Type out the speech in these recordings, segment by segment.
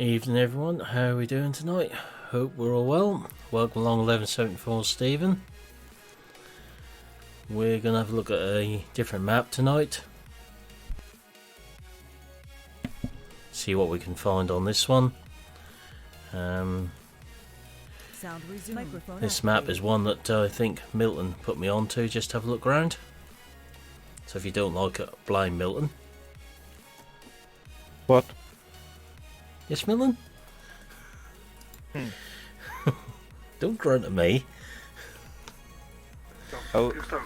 Evening everyone, how are we doing tonight? Hope we're all well. Welcome along 1174 Stephen. We're going to have a look at a different map tonight. See what we can find on this one. This map is one that I think Milton put me on to just to have a look around. So if you don't like it, blame Milton. What? Yes, Milton? Don't grunt at me. Oh. Just start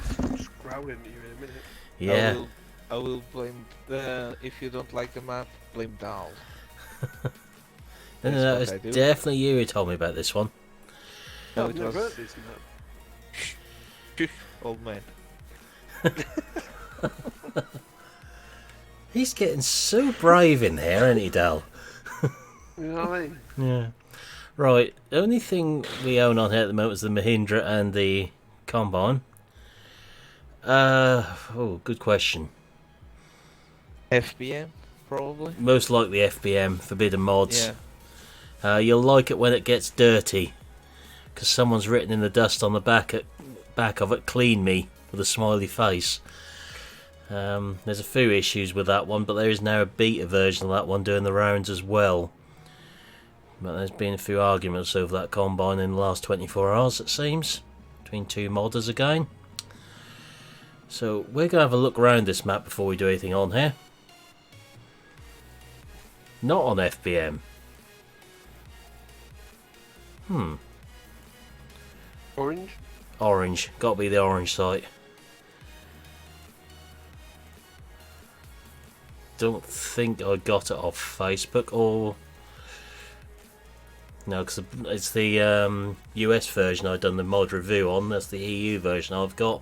growling at you in a minute. Yeah. I will blame if you don't like the map, blame Dal. No, it's definitely you who told me about this one. No, I've it never was heard this map. Shh, old man. He's getting so brave in there, ain't he, Dal? You know what I mean? Yeah. Right, the only thing we own on here at the moment is the Mahindra and the Combine. Oh, good question. FBM, probably? Most likely FBM, Forbidden Mods. Yeah. You'll like it when it gets dirty, because someone's written in the dust on the back of it, "Clean me," with a smiley face. There's a few issues with that one, but there is now a beta version of that one doing the rounds as well. But there's been a few arguments over that Combine in the last 24 hours, it seems, between two modders again. So we're going to have a look around this map before we do anything on here. Not on FBM. Orange? Orange. Got to be the orange site. Don't think I got it off Facebook or... No, because it's the US version I've done the mod review on. That's the EU version I've got.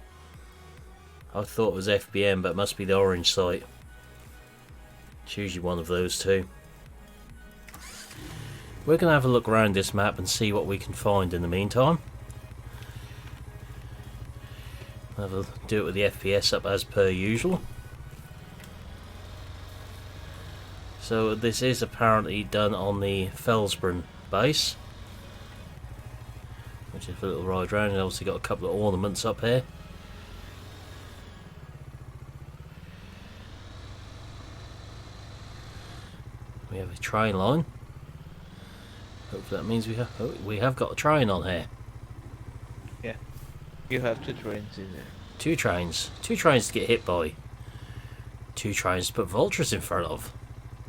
I thought it was FBM, but it must be the orange site. It's usually one of those two. We're going to have a look around this map and see what we can find in the meantime. Do it with the FPS up as per usual. So this is apparently done on the Felsbrunn base, which is a little ride round, and obviously got a couple of ornaments up here. We have a train line. Hopefully that means we have got a train on here. Yeah. You have two trains in there. Two trains to get hit by. Two trains to put vultures in front of.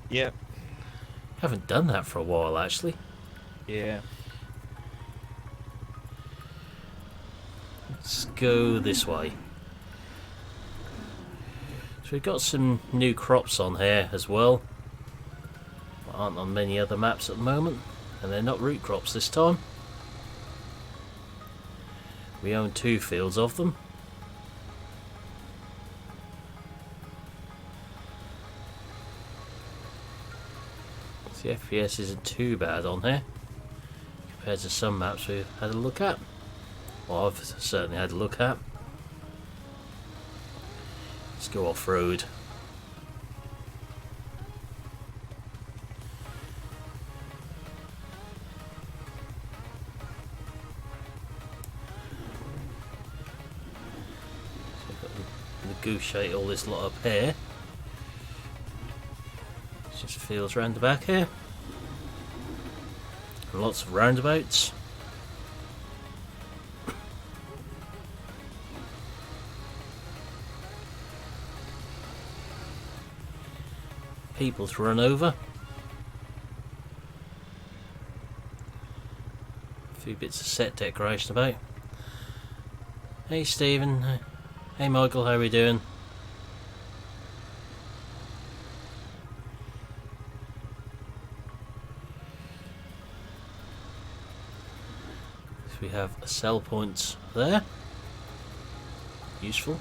Yeah. Haven't done that for a while actually. Yeah. Let's go this way. So we've got some new crops on here as well. Aren't on many other maps at the moment, and they're not root crops this time. We own 2 fields of them. The FPS isn't too bad on here compared to some maps we've had a look at. Well, I've certainly had a look at. Let's go off-road. Negotiate all this lot up here. It's just fields round the back here. And lots of roundabouts. People to run over. A few bits of set decoration about. Hey Stephen. Hey Michael, how are we doing? So we have a sell points there. Useful.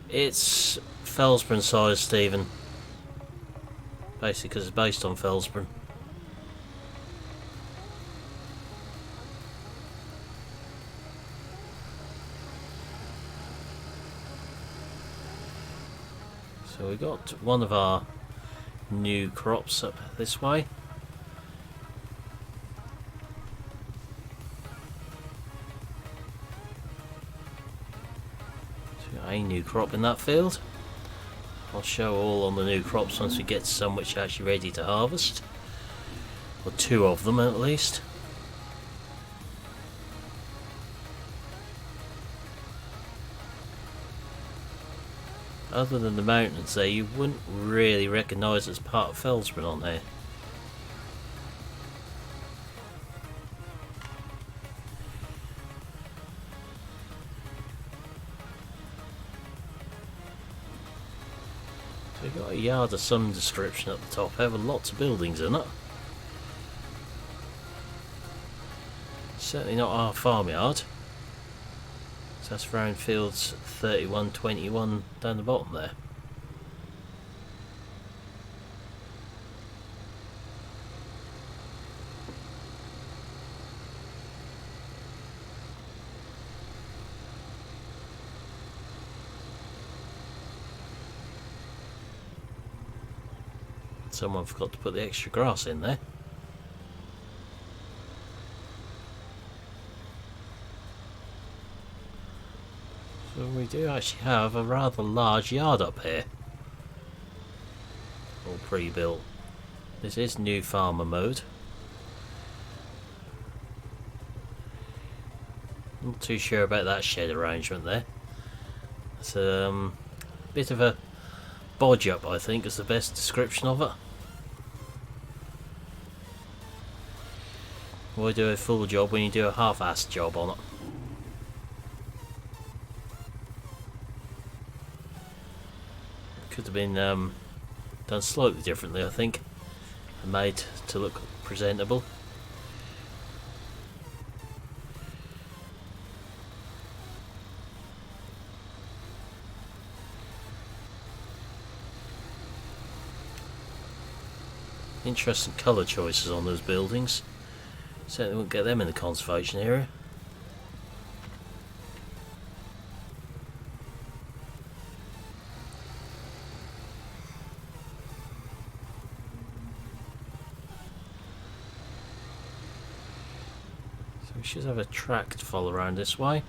It's Felsbrunn size, Stephen. Basically because it's based on Felsbrunn. So we got one of our new crops up this way. So a new crop in that field. I'll show all on the new crops once we get to some which are actually ready to harvest. Or two of them at least. Other than the mountains there, you wouldn't really recognise as part of Felsborough on here. So we've got a yard of some description at the top. Have lots of buildings in it. Certainly not our farmyard. So that's round fields 31, 21 down the bottom there. Someone forgot to put the extra grass in there. So we do actually have a rather large yard up here. All pre-built. This is new farmer mode. Not too sure about that shed arrangement there. It's a bit of a bodge up, I think, is the best description of it. Why do a full job when you do a half-assed job on it? Could have been done slightly differently, I think, and made to look presentable. Interesting colour choices on those buildings. Certainly won't get them in the conservation area. So we should have a track to follow around this way.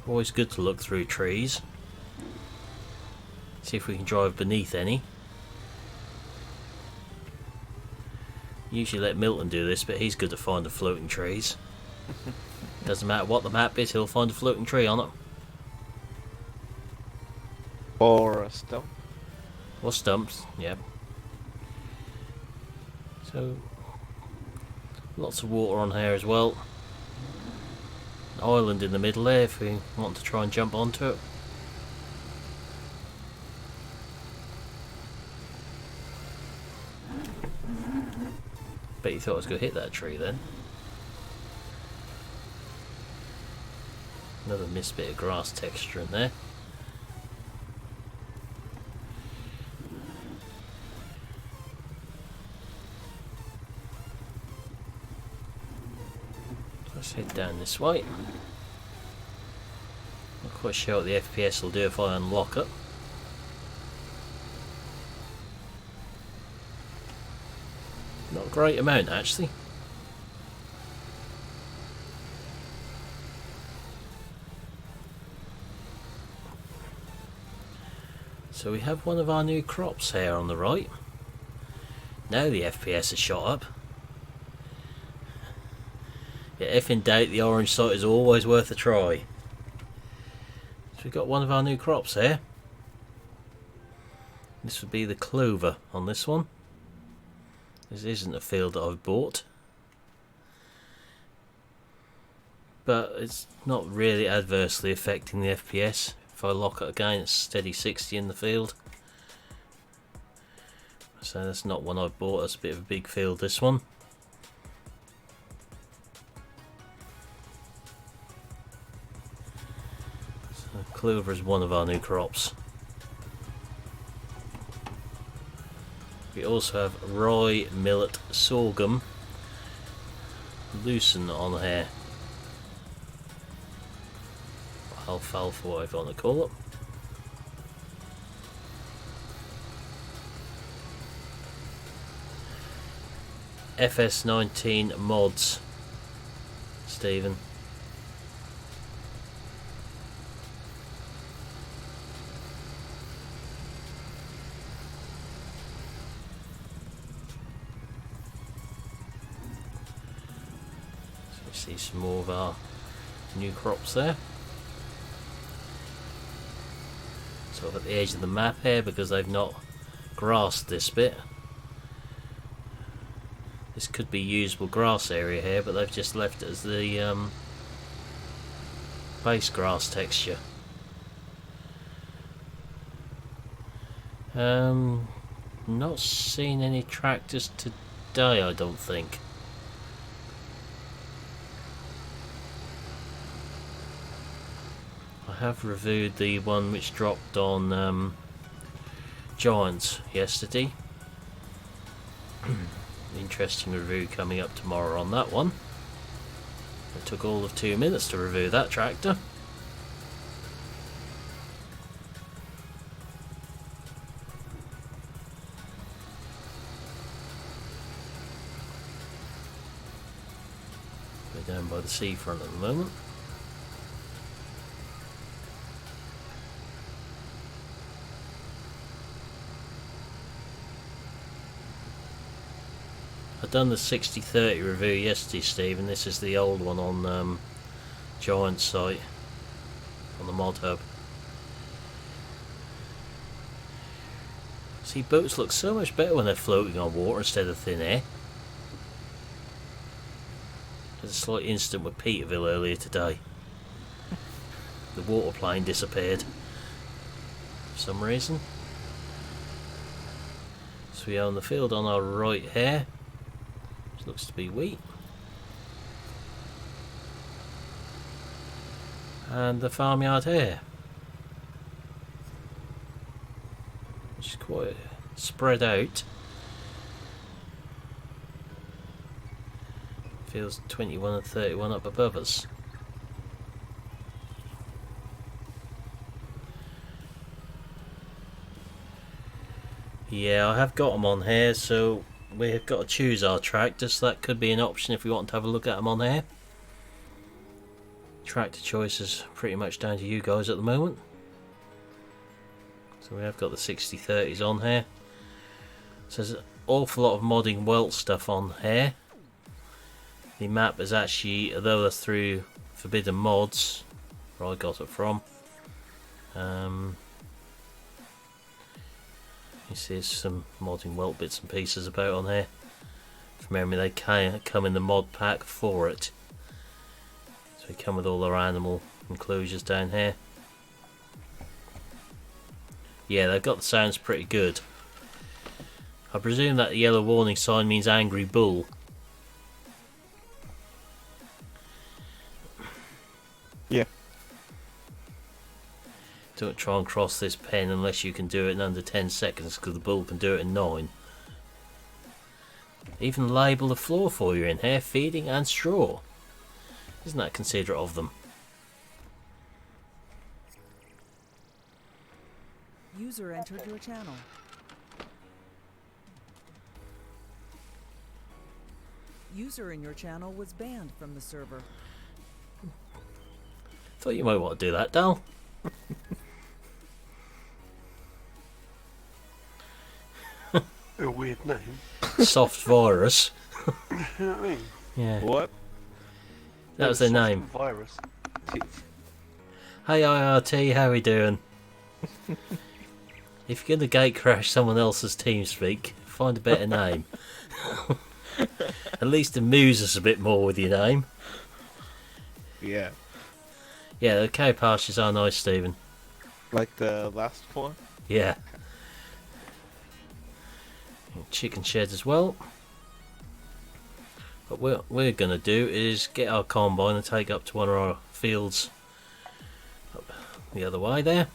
Always good to look through trees. See if we can drive beneath any. Usually let Milton do this, but he's good at finding floating trees. Doesn't matter what the map is, he'll find a floating tree on it. Or a stump. Or stumps, yeah. So, lots of water on here as well. An island in the middle there if we want to try and jump onto it. Bet you thought I was going to hit that tree then. Another missed bit of grass texture in there. Let's head down this way. Not quite sure what the FPS will do if I unlock it. Not a great amount actually. So we have one of our new crops here on the right. Now the FPS is shot up. Yeah, if in doubt, the orange site is always worth a try. So we've got one of our new crops here. This would be the clover on this one. This isn't a field that I've bought, but it's not really adversely affecting the FPS. If I lock it again, it's steady 60 in the field. So that's not one I've bought, that's a bit of a big field, this one. So clover is one of our new crops. We also have rye, millet, sorghum, lucerne on here. alfalfa, whatever you want to call it. FS19 mods, Stephen. So we see some more of our new crops there. Sort of at the edge of the map here because they've not grassed this bit. This could be usable grass area here, but they've just left it as the base grass texture. Not seen any tractors today, I don't think. I have reviewed the one which dropped on Giants yesterday. Interesting review coming up tomorrow on that one. It took all of 2 minutes to review that tractor. We're down by the seafront at the moment. I've done the 6030 review yesterday, Steve, and this is the old one on Giant site on the mod hub. See, boats look so much better when they're floating on water instead of thin air. There's a slight incident with Peterville earlier today. The water plane disappeared for some reason. So we own the field on our right here. Looks to be wheat. And the farmyard here, which is quite spread out. Fields 21 and 31 up above us. Yeah, I have got them on here, so we've got to choose our tractor, so that could be an option if we want to have a look at them on here. Tractor choice is pretty much down to you guys at the moment. So we have got the 6030s on here. So there's an awful lot of modding welt stuff on here. The map is actually, although that's through Forbidden Mods, where I got it from. You see there's some modding welt bits and pieces about on here. From memory, they come in the mod pack for it. So we come with all our animal enclosures down here. Yeah, they've got the sounds pretty good. I presume that the yellow warning sign means angry bull. Yeah. Don't try and cross this pen unless you can do it in under 10 seconds, because the bull can do it in 9. Even label the floor for you in here, feeding and straw. Isn't that considerate of them? User entered your channel. User in your channel was banned from the server. Thought you might want to do that, Dal. A weird name. Soft virus. You know what I mean? Yeah. What? That was their Soft name. Virus. Hey IRT, how we doing? If you're going to gate crash someone else's TeamSpeak, find a better name. At least amuse us a bit more with your name. Yeah. Yeah, the cow pastures are nice, Stephen. Like the last one? Yeah. Chicken sheds as well. But what we're going to do is get our combine and take up to one of our fields up the other way there.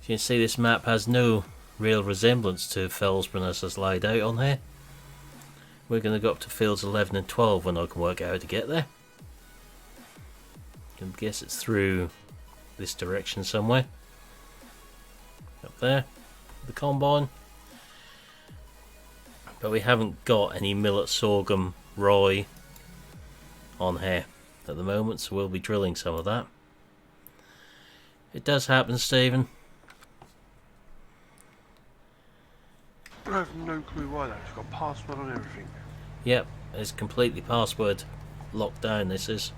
As you can see, this map has no real resemblance to Felsborough as it's laid out on here. We're going to go up to fields 11 and 12 when I can work out how to get there. I guess it's through this direction somewhere. Up there, the combine. But we haven't got any millet, sorghum, rye on here at the moment, so we'll be drilling some of that. It does happen, Stephen. I have no clue why though. It's got password on everything. Yep, it's completely password locked down, this is.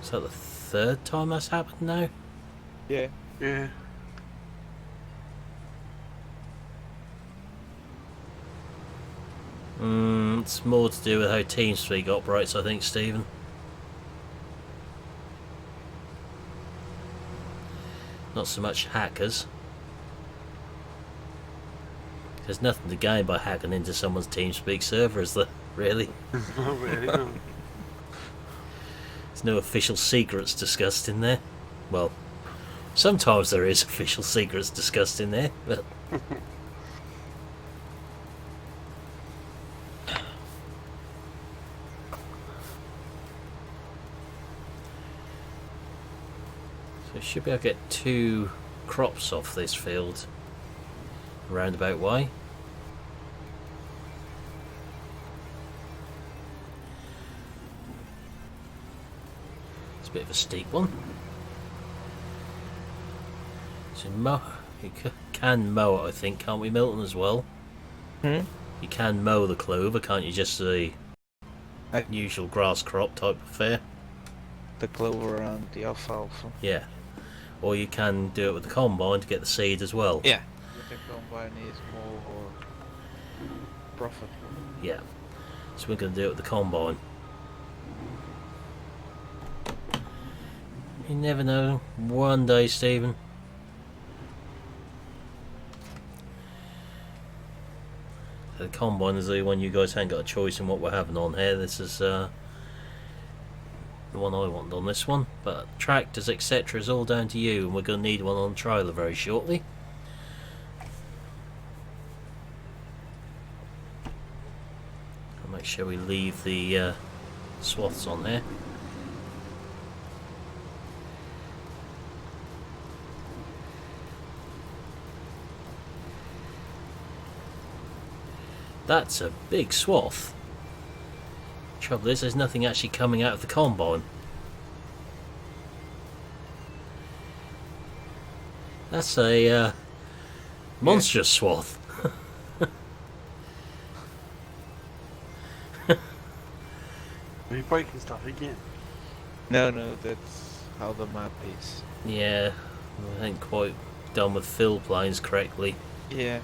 Is that the third time that's happened now? Yeah. Yeah. It's more to do with how TeamSpeak operates, I think, Stephen. Not so much hackers. There's nothing to gain by hacking into someone's TeamSpeak server, is there? Really? Not really, no. There's no official secrets discussed in there. Well, sometimes there is official secrets discussed in there, but... So should be able to get 2 crops off this field roundabout way. It's a bit of a steep one. So you can mow it, I think, can't we, Milton, as well? Hmm? You can mow the clover, can't you? Just the usual grass crop type affair. The clover and the alfalfa. Yeah. Or you can do it with the combine to get the seed as well. Yeah. The combine is more profitable. Yeah. So we're going to do it with the combine. You never know. One day, Stephen. The combine is the one you guys haven't got a choice in what we're having on here. This is the one I want on this one. But tractors, etc. is all down to you, and we're going to need one on the trailer very shortly. I'll make sure we leave the swaths on there. That's a big swath. Trouble is, there's nothing actually coming out of the combine. That's a monstrous swath. Are you breaking stuff again? No, that's how the map is. Yeah, I ain't quite done with fill planes correctly. Yeah.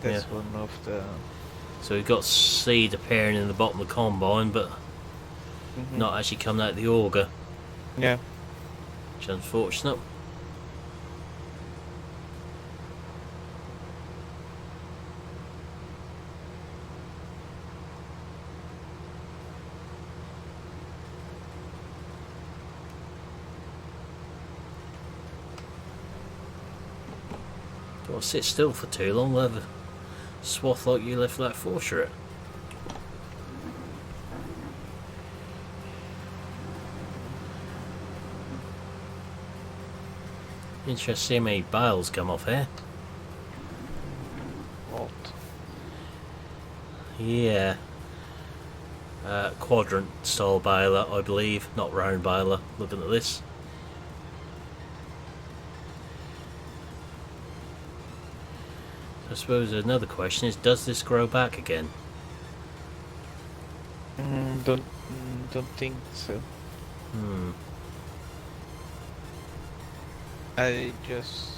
That's one of the... So we've got seed appearing in the bottom of the combine, but not actually coming out of the auger. Yeah. Which is unfortunate. Don't sit still for too long, we'll have a swath like you left that for sure. Interesting to see how many bales come off here. What? Yeah. Quadrant style baler, I believe, not round baler, looking at this. I suppose another question is, does this grow back again? Don't think so. I just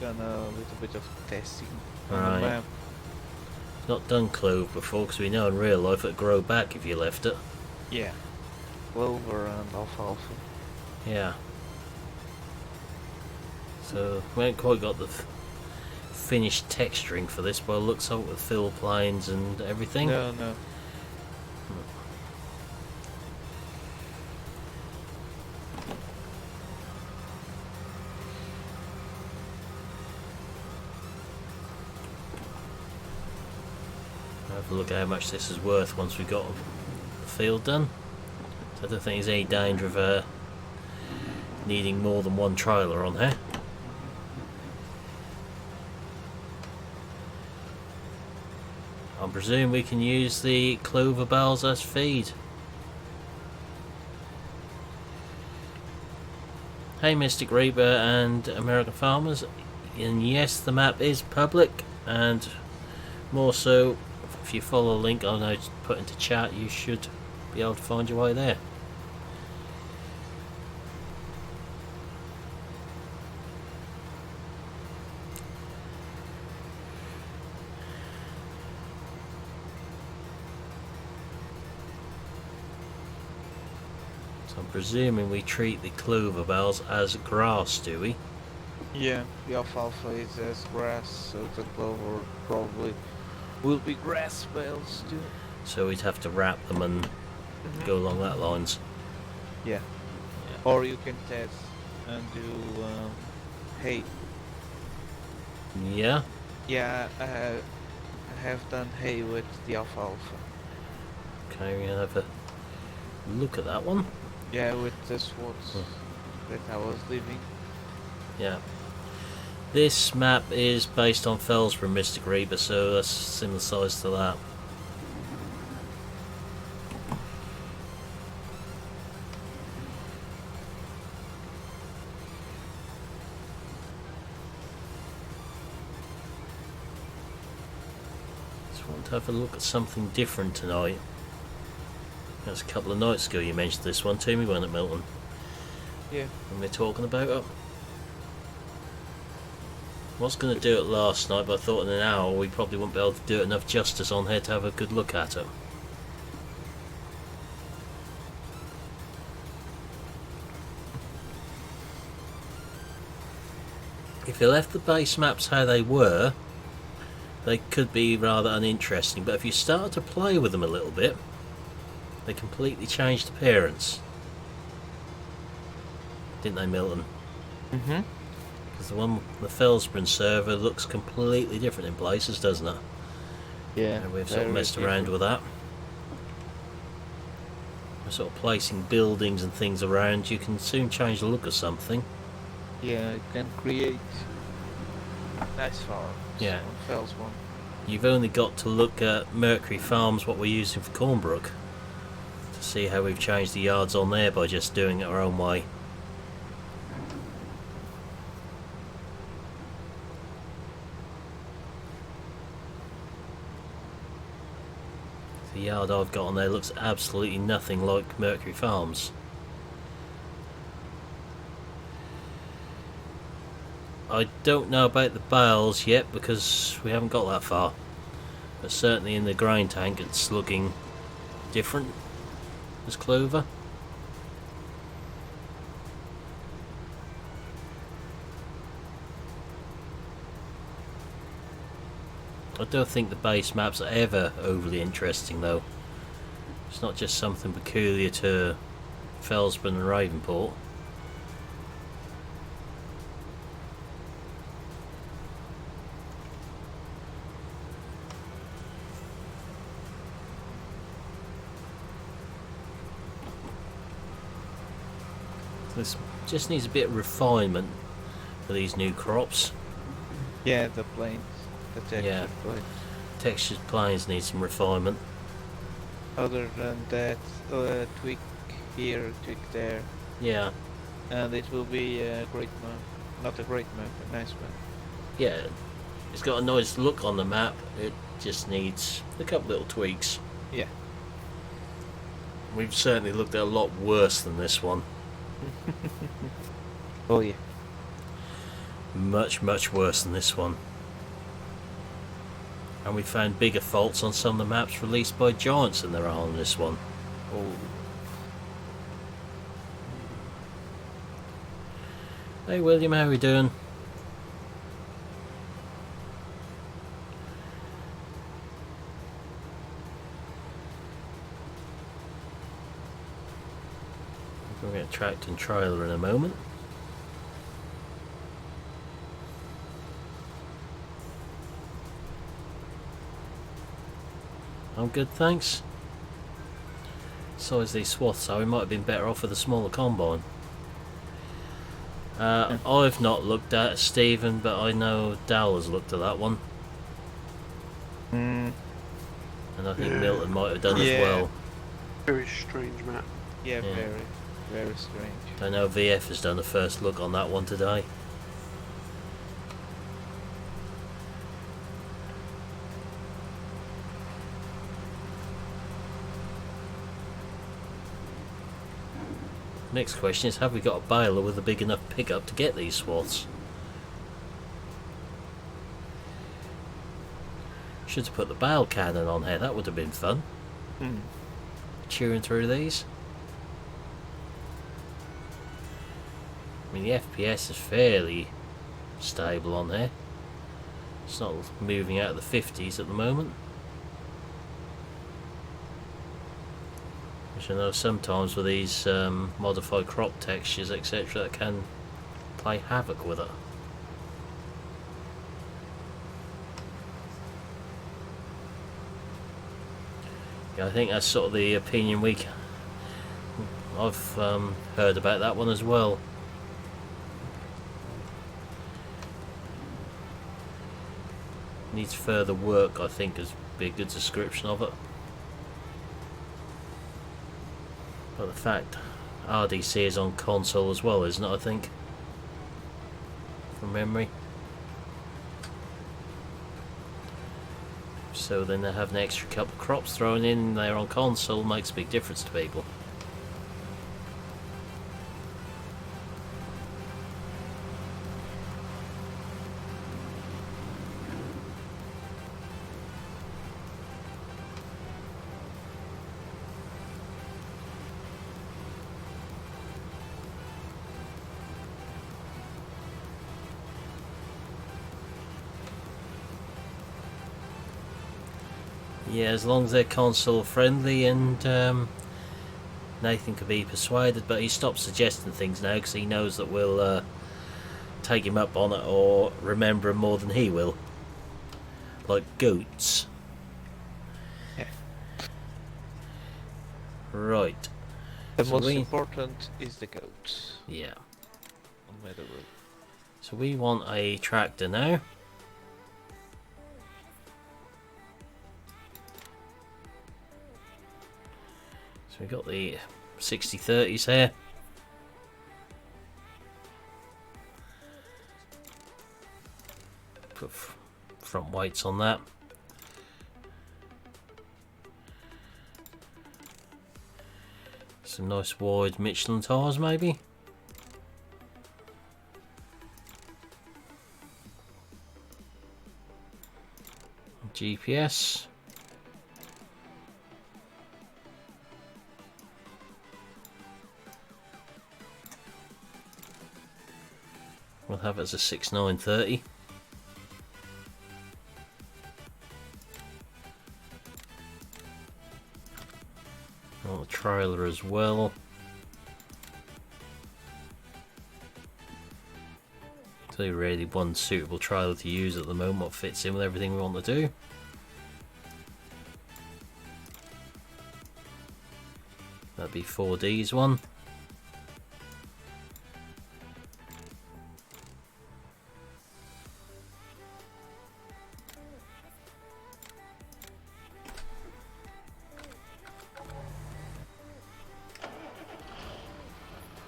done a little bit of testing on Right. the map. Not done clove before, because we know in real life it'd grow back if you left it. Yeah. Clover and alfalfa. Yeah. So we ain't quite got the finished texturing for this, but it looks like with fill planes and everything. No. Have a look at how much this is worth once we've got the field done. So I don't think there's any danger of needing more than one trailer on here. I presume we can use the clover bales as feed. Hey Mystic Reaper and American Farmers, and yes, the map is public, and more so if you follow the link I know put into chat, you should be able to find your way there. So I'm presuming we treat the clover bales as grass, do we? Yeah, the alfalfa is as grass, so the clover probably will be grass bales too. So we'd have to wrap them and go along that lines. Yeah. Or you can test and do hay. Yeah. Yeah, I have done hay with the alfalfa. Okay, we're gonna have a look at that one. Yeah, with the swaths that I was living. Yeah. This map is based on Fellsborough Mystic Reaper, so that's similar size to that. Just want to have a look at something different tonight. That's a couple of nights ago you mentioned this one to me when at Milton. Yeah. When we're talking about it. I was going to do it last night, but I thought in an hour we probably wouldn't be able to do it enough justice on here to have a good look at it. If you left the base maps how they were, they could be rather uninteresting, but if you start to play with them a little bit, they completely changed appearance. Didn't they, Milton? Mm-hmm. Because the one, the Fellsborough server looks completely different in places, doesn't it? Yeah. And we've sort of messed around with that. We're sort of placing buildings and things around. You can soon change the look of something. Yeah, you can create nice farms. Yeah. On Fellsborough. You've only got to look at Mercury Farms, what we're using for Cornbrook, to see how we've changed the yards on there by just doing it our own way. The yard I've got on there looks absolutely nothing like Mercury Farms. I don't know about the bales yet because we haven't got that far, but certainly in the grain tank it's looking different as clover. I don't think the base maps are ever overly interesting though. It's not just something peculiar to Fellsborough and Ravenport. This just needs a bit of refinement for these new crops. Yeah, the planes. The textured Yeah. planes. Textured planes need some refinement. Other than that, tweak here, tweak there, Yeah, and it will be a great map. Not a great map, a nice map. yeah. It's got a nice look on the map. It just needs a couple little tweaks. Yeah. We've certainly looked at a lot worse than this one. Oh yeah. Much, much worse than this one. And we found bigger faults on some of the maps released by Giants than there are on this one. Oh. Hey William, how are we doing? We're going to tractor and trailer in a moment. I'm good, thanks. Size these swaths, so we might have been better off with a smaller combine. I've not looked at it, Stephen, but I know Dal has looked at that one. Mm, And I think Milton might have done as well. Very strange map. yeah, Yeah. very, very strange. I know VF has done a first look on that one today. Next question is, have we got a baler with a big enough pickup to get these swaths? Should have put the bale cannon on here, that would have been fun. Chewing through these. I mean, the FPS is fairly stable on here. It's not moving out of the 50s at the moment. Which I know sometimes with these modified crop textures, etc., that can play havoc with it. Yeah, I think that's sort of the opinion I've heard about that one as well. Needs further work, I think, is be a good description of it. But the fact RDC is on console as well, isn't it, I think? From memory. So then they have an extra couple of crops thrown in there on console, makes a big difference to people. Yeah, as long as they're console friendly, and Nathan can be persuaded, but he stopped suggesting things now because he knows that we'll take him up on it or remember him more than he will. Like goats. Yeah. Right. The So most we- important is the goat Yeah. on Motherboard. So we want a tractor now. So we got the 6030s here. Put front weights on that. Some nice wide Michelin tires maybe. GPS. We'll have it as a 6930. On the trailer as well. So really one suitable trailer to use at the moment, what fits in with everything we want to do. That'd be 4D's one.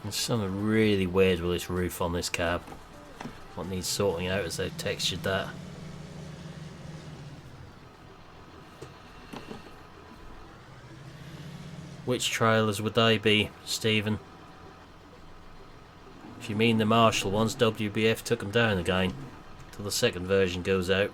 There's something really weird with this roof on this cab. What needs sorting out is they've textured that. Which trailers would they be, Stephen? If you mean the Marshall ones, WBF took them down again till the second version goes out.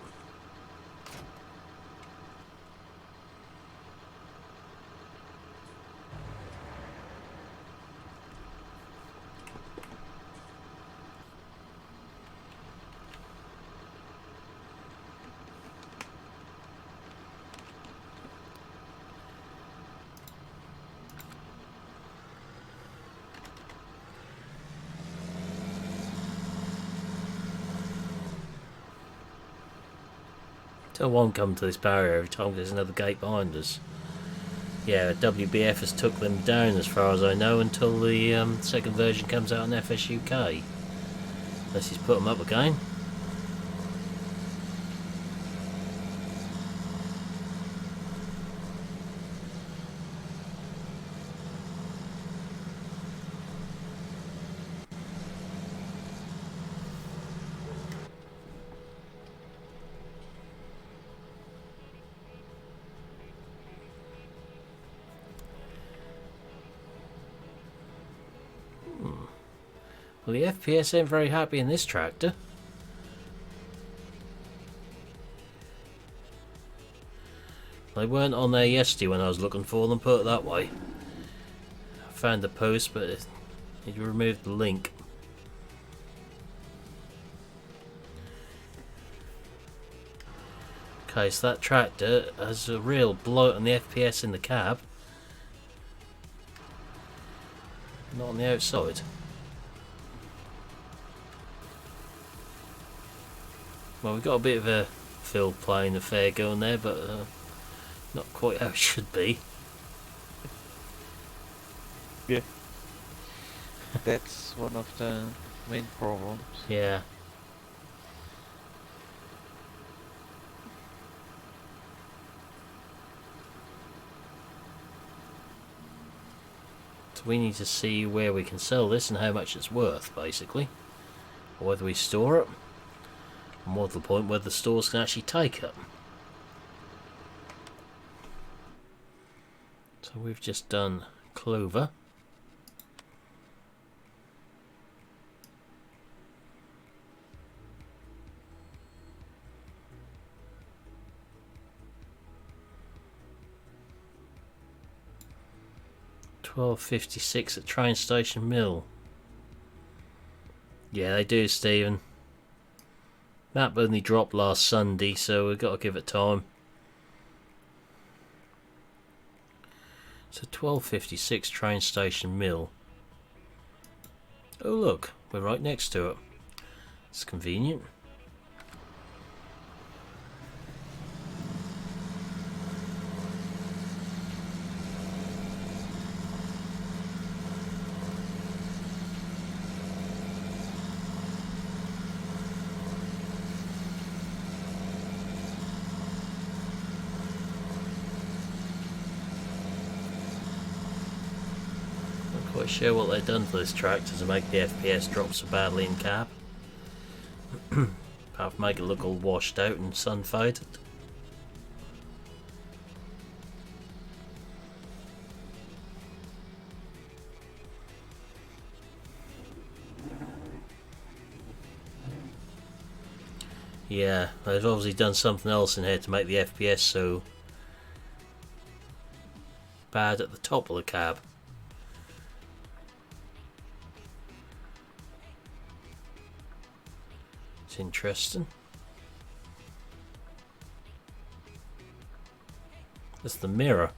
Still won't come to this barrier every time there's another gate behind us. Yeah, WBF has took them down as far as I know until the second version comes out on FSUK. Unless he's put them up again. Well, the FPS ain't very happy in this tractor. They weren't on there yesterday when I was looking for them, put it that way. I found the post, but it removed the link. Okay, so that tractor has a real bloat on the FPS in the cab. Not on the outside. Well, we've got a bit of a field playing affair going there, but not quite how it should be. Yeah. That's one of the main problems. Yeah. So we need to see where we can sell this and how much it's worth, basically. Or whether we store it. And more to the point, whether the stores can actually take it. So we've just done Clover. $12.56 at Train Station Mill. Yeah, they do, Stephen. That only dropped last Sunday, so we've got to give it time. So $12.56 Train Station Mill. Oh look, we're right next to it. It's convenient. Quite sure what they've done for this tractor to make the FPS drop so badly in cab. Apart from make it look all washed out and sun faded. Yeah, they've obviously done something else in here to make the FPS so bad at the top of the cab. Interesting. That's the mirror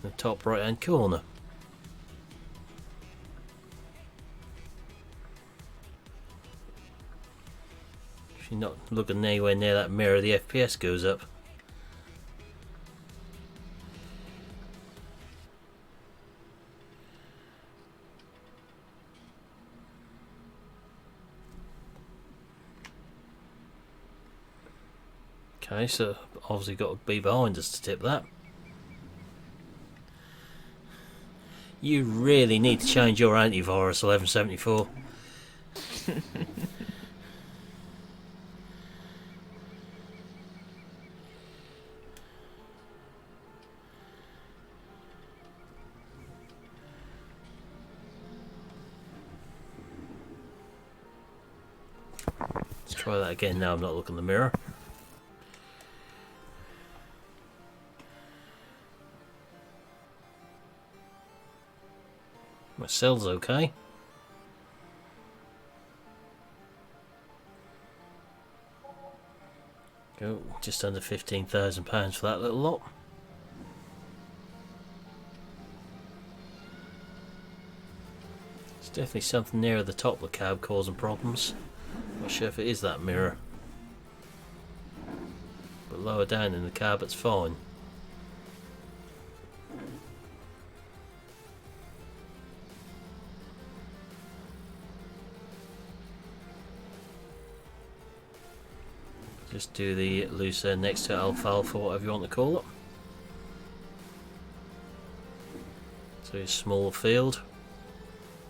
in the top right hand corner. If you're not looking anywhere near that mirror, the FPS goes up. Okay, so obviously got to be behind us to tip that. You really need to change your antivirus 1174. Let's try that again now I'm not looking in the mirror. My cell's okay. Go just under £15,000 for that little lot. It's definitely something near the top of the cab causing problems. Not sure if it is that mirror. lower down in the cab, it's fine. Just do the loose end next to alfalfa, whatever you want to call it. So a small field.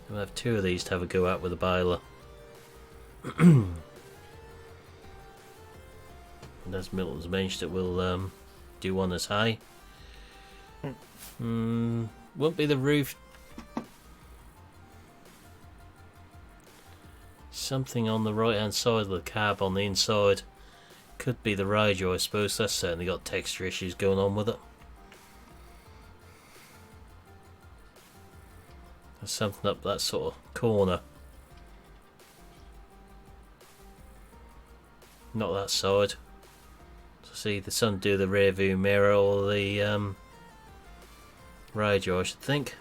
We'll have two of these to have a go at with a baler. And as Milton's mentioned, it will do one as high. Won't be the roof. Something on the right hand side of the cab on the inside. Could be the radio, I suppose. That's certainly got texture issues going on with it. There's something up that sort of corner. Not that side. So see, the sun do the rear view mirror or the radio, I should think.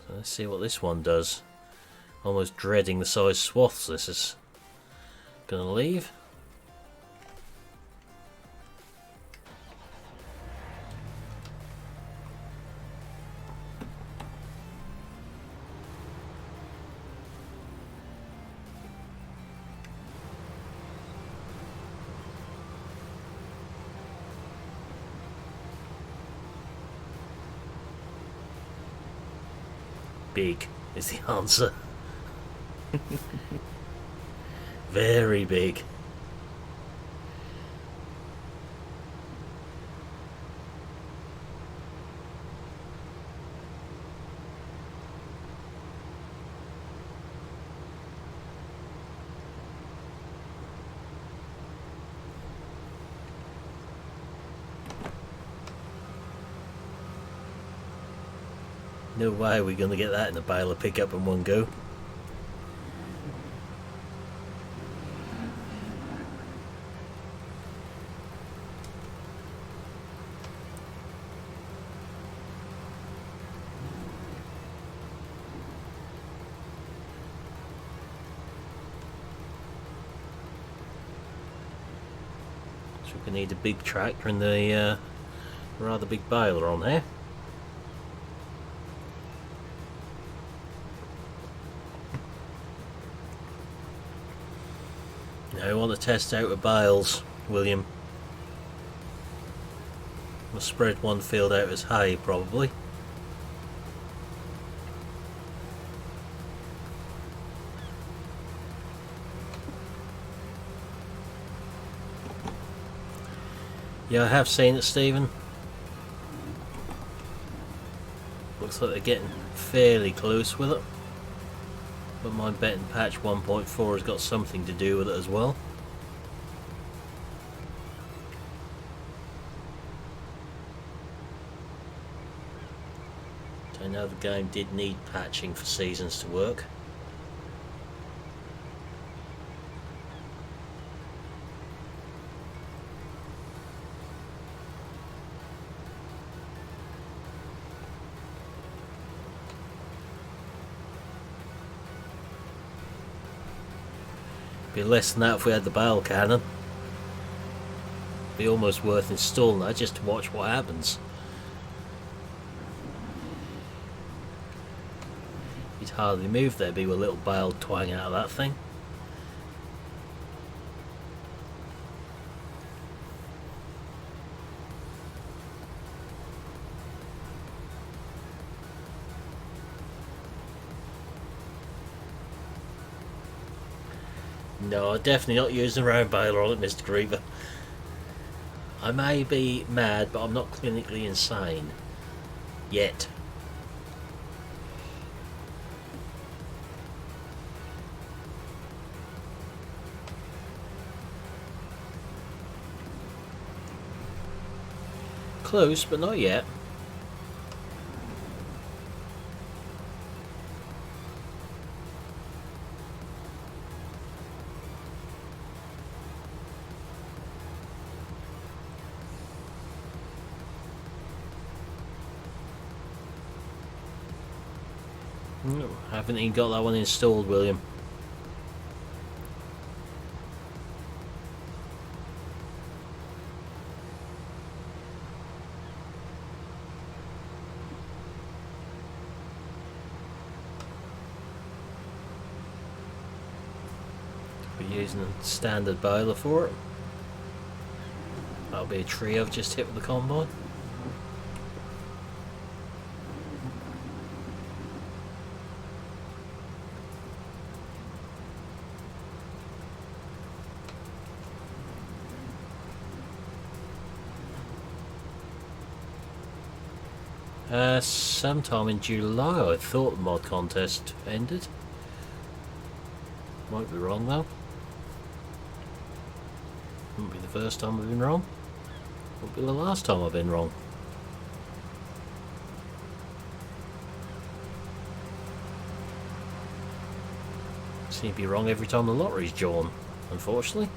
So let's see what this one does. Almost dreading the size swaths this is gonna leave. Big is the answer. Very big. No way we're going to get that in a baler pickup in one go. So we need a big tractor and the rather big baler on here. Now I want to test out with bales, William. I'll spread one field out as high probably. Yeah, I have seen it, Stephen. Looks like they're getting fairly close with it. But my betting patch 1.4 has got something to do with it as well. I know the game did need patching for seasons to work. Be less than that if we had the bale cannon. Be almost worth installing that just to watch what happens. You'd hardly move there, be with a little bale twang out of that thing. No, definitely not using a round baler on it, Mr. Griever. I may be mad, but I'm not clinically insane. Yet. Close, but not yet. No, haven't even got that one installed, William. We're using a standard boiler for it. That'll be a tree I've just hit with the combine. Sometime in July I thought the mod contest ended. Might be wrong though. Won't be the first time I've been wrong. Won't be the last time I've been wrong. Seem to be wrong every time the lottery's drawn, unfortunately.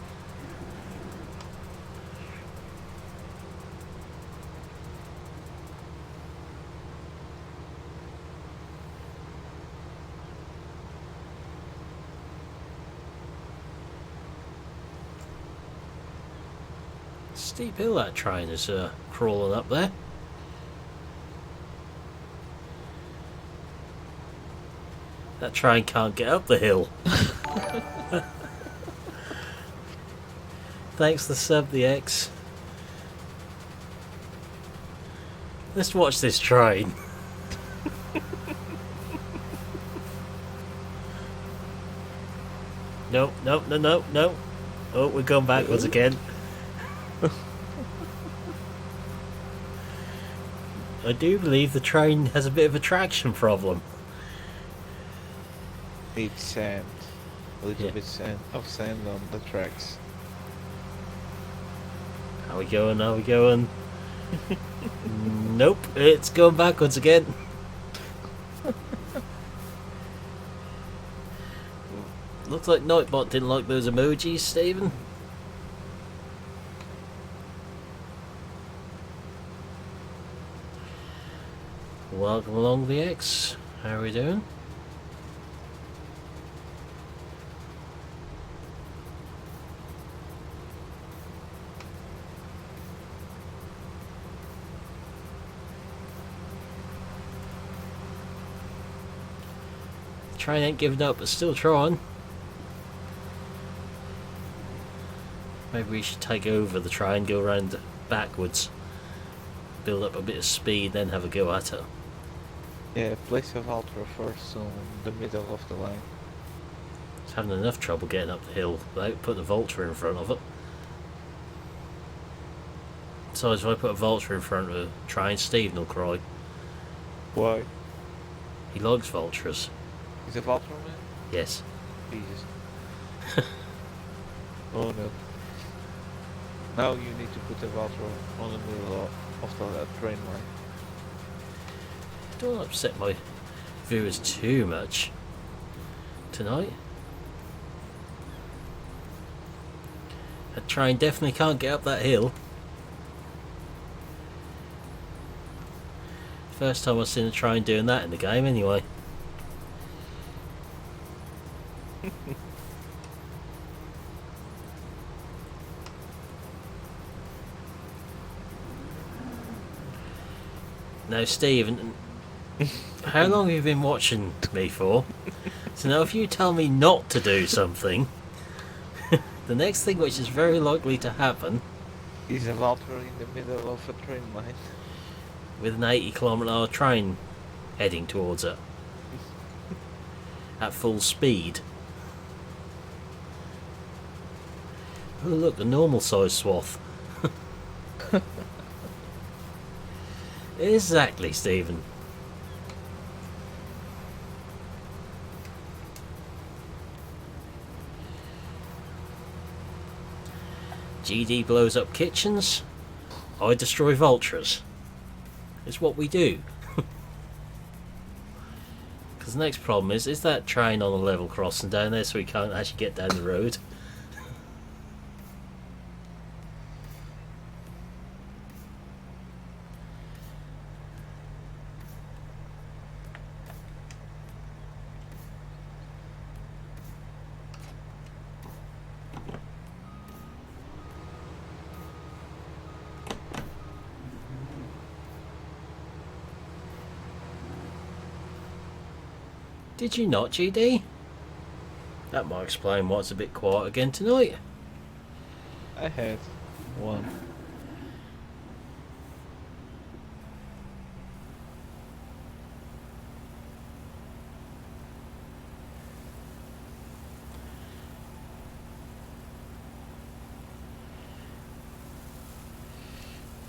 Steep hill that train is crawling up there. That train can't get up the hill. Thanks to Sub the X. Let's watch this train. No. Oh, we're going backwards again. I do believe the train has a bit of a traction problem. Needs sand. A little bit of sand on the tracks. How we going? How we going? Nope, it's going backwards again. Looks like Nightbot didn't like those emojis, Stephen. Welcome along, the X. How are we doing? Train ain't giving up, but still trying. Maybe we should take over the train, go around backwards, build up a bit of speed, then have a go at it. Yeah, place a Valtra first on the middle of the line. It's having enough trouble getting up the hill without putting a Vulture in front of it. Besides, if I put a Vulture in front of a train, Stephen will cry. Why? He likes Vultures. Is a Valtra man? Yes. Jesus. Oh no. Now you need to put a Valtra on the middle of the train line. Don't upset my viewers too much tonight. That train definitely can't get up that hill. First time I've seen a train doing that in the game anyway. Now Stephen, how long have you been watching me for? So now if you tell me not to do something, the next thing which is very likely to happen is a Valtra in the middle of a train line. With an 80km/h train heading towards it at full speed. Oh look, a normal size swath. Exactly, Stephen. GD blows up kitchens, I destroy Vultures. It's what we do. Because the next problem is that train on a level crossing down there so we can't actually get down the road? Did you not, GD? That might explain why it's a bit quiet again tonight. I had one.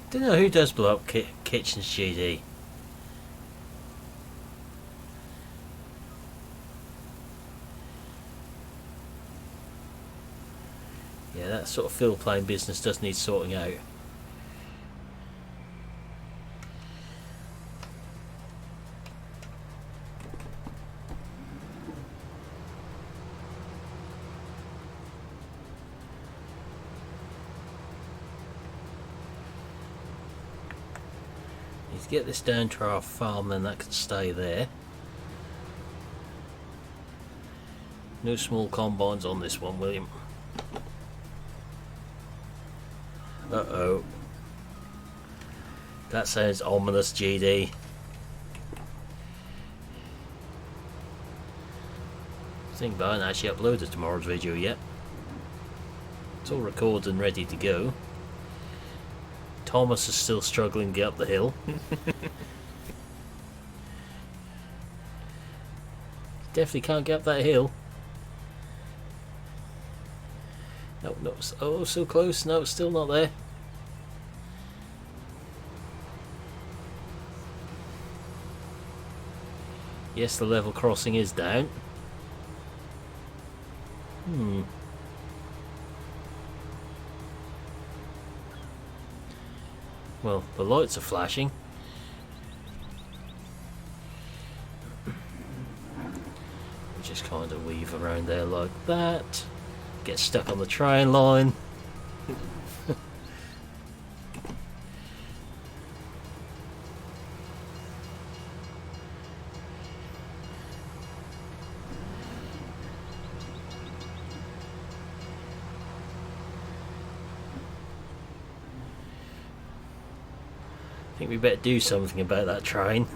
Don't know who does blow up kitchens, GD. Yeah, that sort of field plane business does need sorting out. Need to get this down to our farm, then that can stay there. No small combines on this one, William. Uh-oh. That sounds ominous, GD. Think I haven't actually uploaded tomorrow's video yet. It's all recorded and ready to go. Thomas is still struggling to get up the hill. Definitely can't get up that hill. No, no, oh, so close. No, it's still not there. Yes, the level crossing is down. Well, the lights are flashing. We just kind of weave around there like that. Get stuck on the train line. I think we better do something about that train.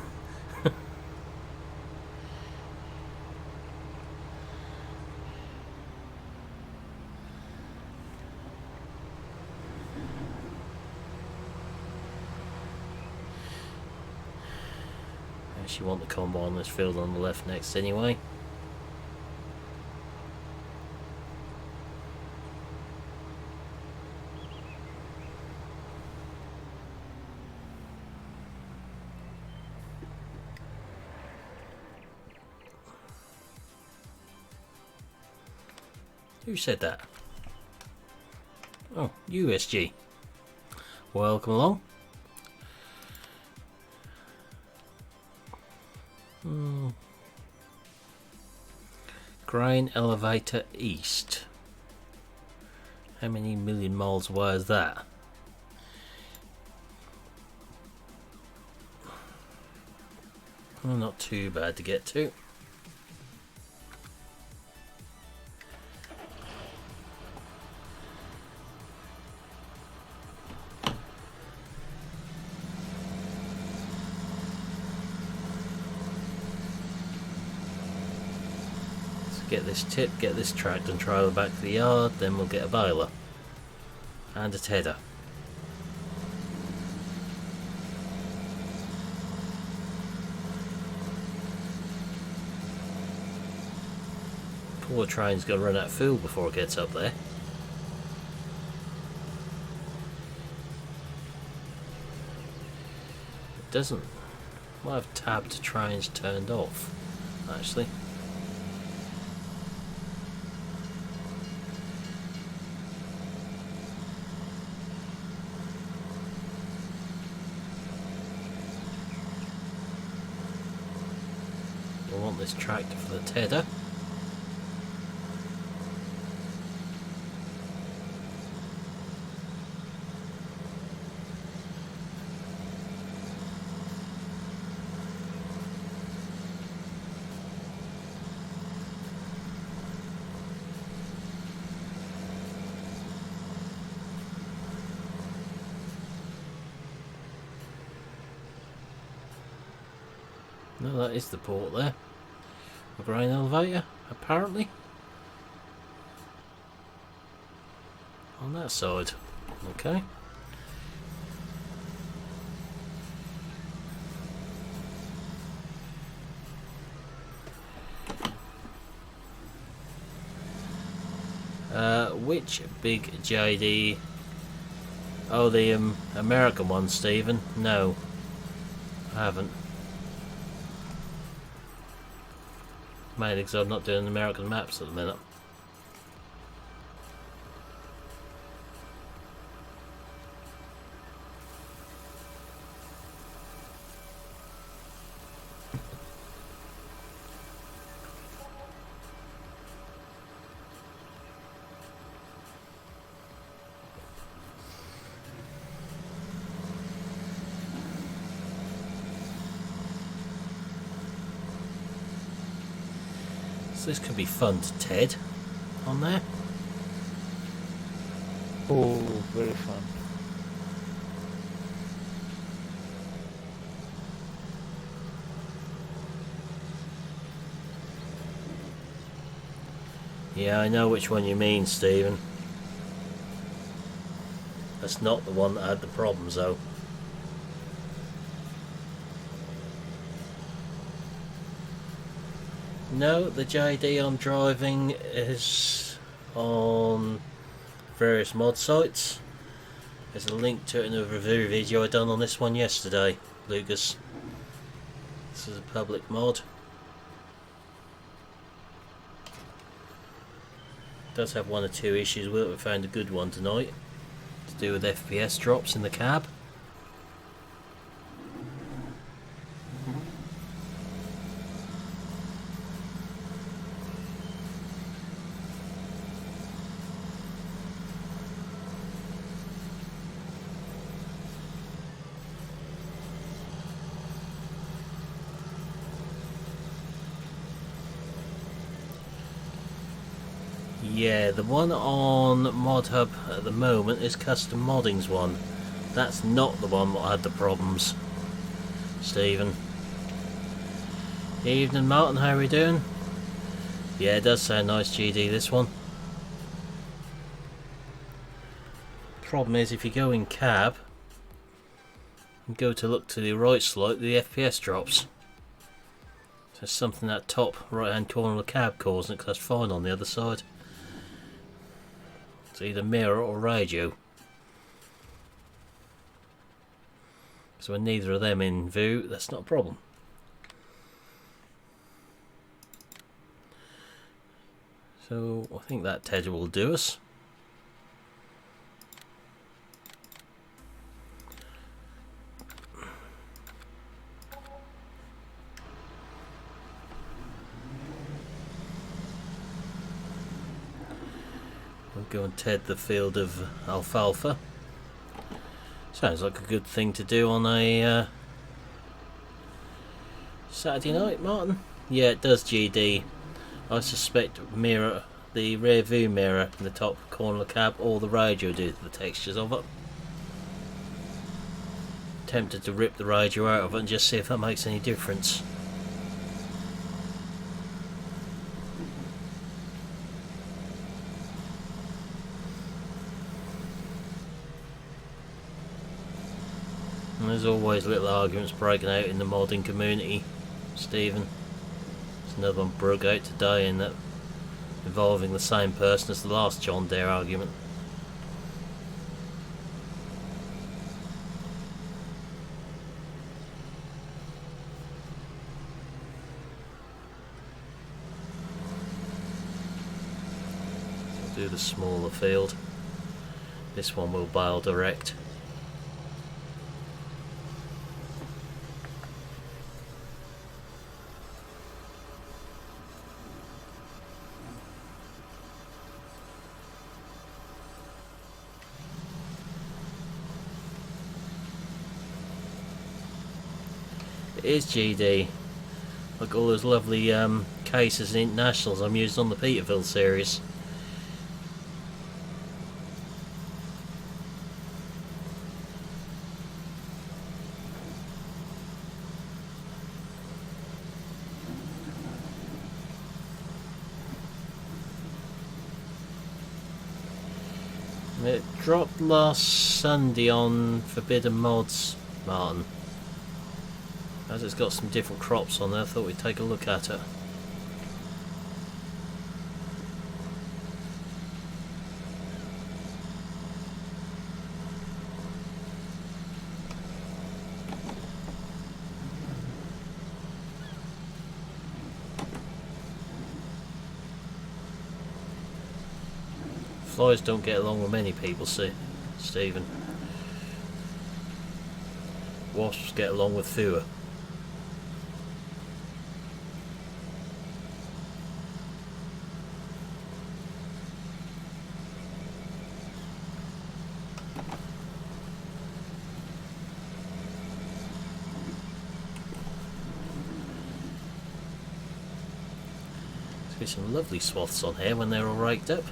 Actually want the combine on this field on the left next anyway. Who said that? Oh, USG. Welcome along. Grain elevator east. How many million miles away is that? Well, not too bad to get to. Get this tip, get this tractor and trailer back to the yard, then we'll get a baler and a tedder. Poor train's gonna run out of fuel before it gets up there. It doesn't. Might have tabbed trains turned off, actually. This tractor for the tedder. No, that is the port there. A grain elevator, apparently. on that side. Okay. Which big JD? Oh, the American one, Stephen? No, I haven't. Mainly because I'm not doing American maps at the minute. So this could be fun to TED on there. Oh, very fun. Yeah, I know which one you mean, Stephen. That's not the one that had the problems, though. No, the JD I'm driving is on various mod sites. There's a link to it in a review video I done on this one yesterday, Lucas. This is a public mod. Does have one or two issues with it. We found a good one tonight to do with FPS drops in the cab. Yeah, the one on ModHub at the moment is Custom Modding's one. That's not the one that had the problems, Stephen. Evening, Martin, how are we doing? Yeah, it does sound nice, GD, this one. Problem is, if you go in cab and go to look to the right slightly, the FPS drops. There's something that top right hand corner of the cab causing it, because that's fine on the other side. It's either mirror or radio. So when neither of them in view, that's not a problem. So I think that TED will do us. We'll go and TED the field of alfalfa. Sounds like a good thing to do on a Saturday night, Martin. Yeah, it does, GD. I suspect mirror, the rear view mirror in the top corner of the cab, or the radio due to the textures of it. Tempted to rip the radio out of it and just see if that makes any difference. And there's always little arguments breaking out in the modding community, Stephen. There's another one broke out today in that involving the same person as the last John Deere argument. So do the smaller field. This one will bale direct. It is GD. Like all those lovely cases and internationals I'm used on the Peterville series. It dropped last Sunday on Forbidden Mods, Martin. As it's got some different crops on there, I thought we'd take a look at it. Flies don't get along with many people, see, Stephen. Wasps get along with fewer. There's some lovely swaths on here when they're all raked up.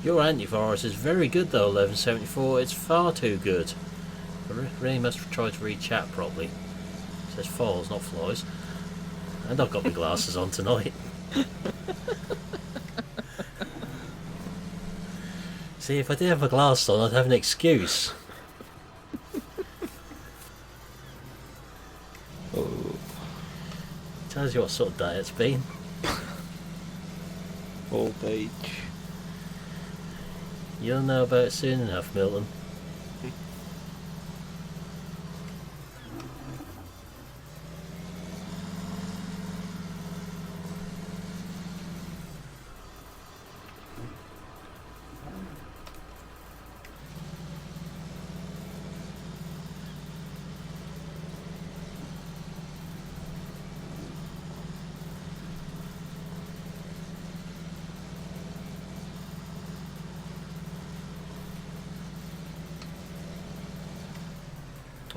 Your antivirus is very good though, 1174. It's far too good. I really must try to read chat properly. It says files, not flies. And I've got my glasses on tonight. See, if I did have my glasses on, I'd have an excuse. Oh, Tells you what sort of day it's been. old age. You'll know about it soon enough, Milton.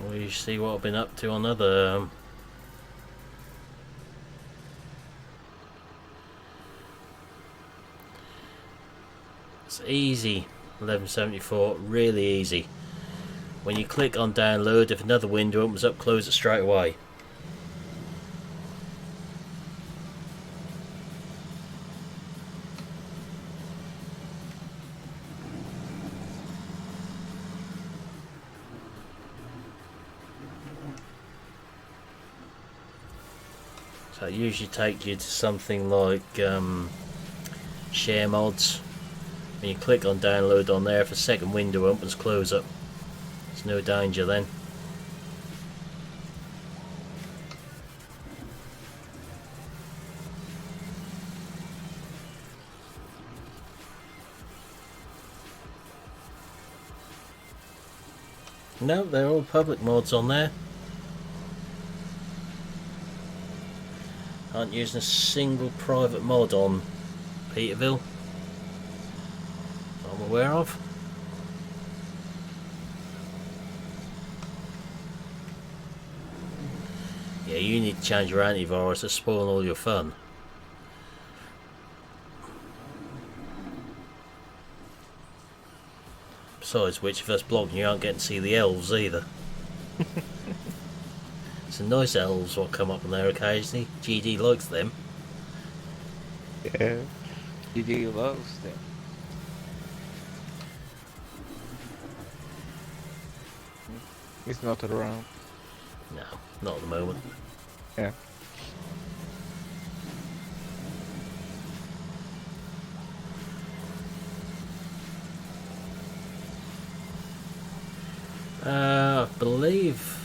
Well, you see what I've been up to on other it's easy, 1174, really easy. When you click on download, if another window opens up, close it straight away. So it usually takes you to something like share mods. When you click on download on there, if a second window opens, close it. There's no danger then. No, they're all public mods on there. Aren't using a single private mod on Peterville that I'm aware of. Yeah, you need to change your antivirus to spoil all your fun. Besides which, if that's blocking, you aren't getting to see the elves either. Some nice elves will come up on there occasionally. GD likes them. Yeah, GD loves them. He's not around. No, not at the moment. Yeah. I believe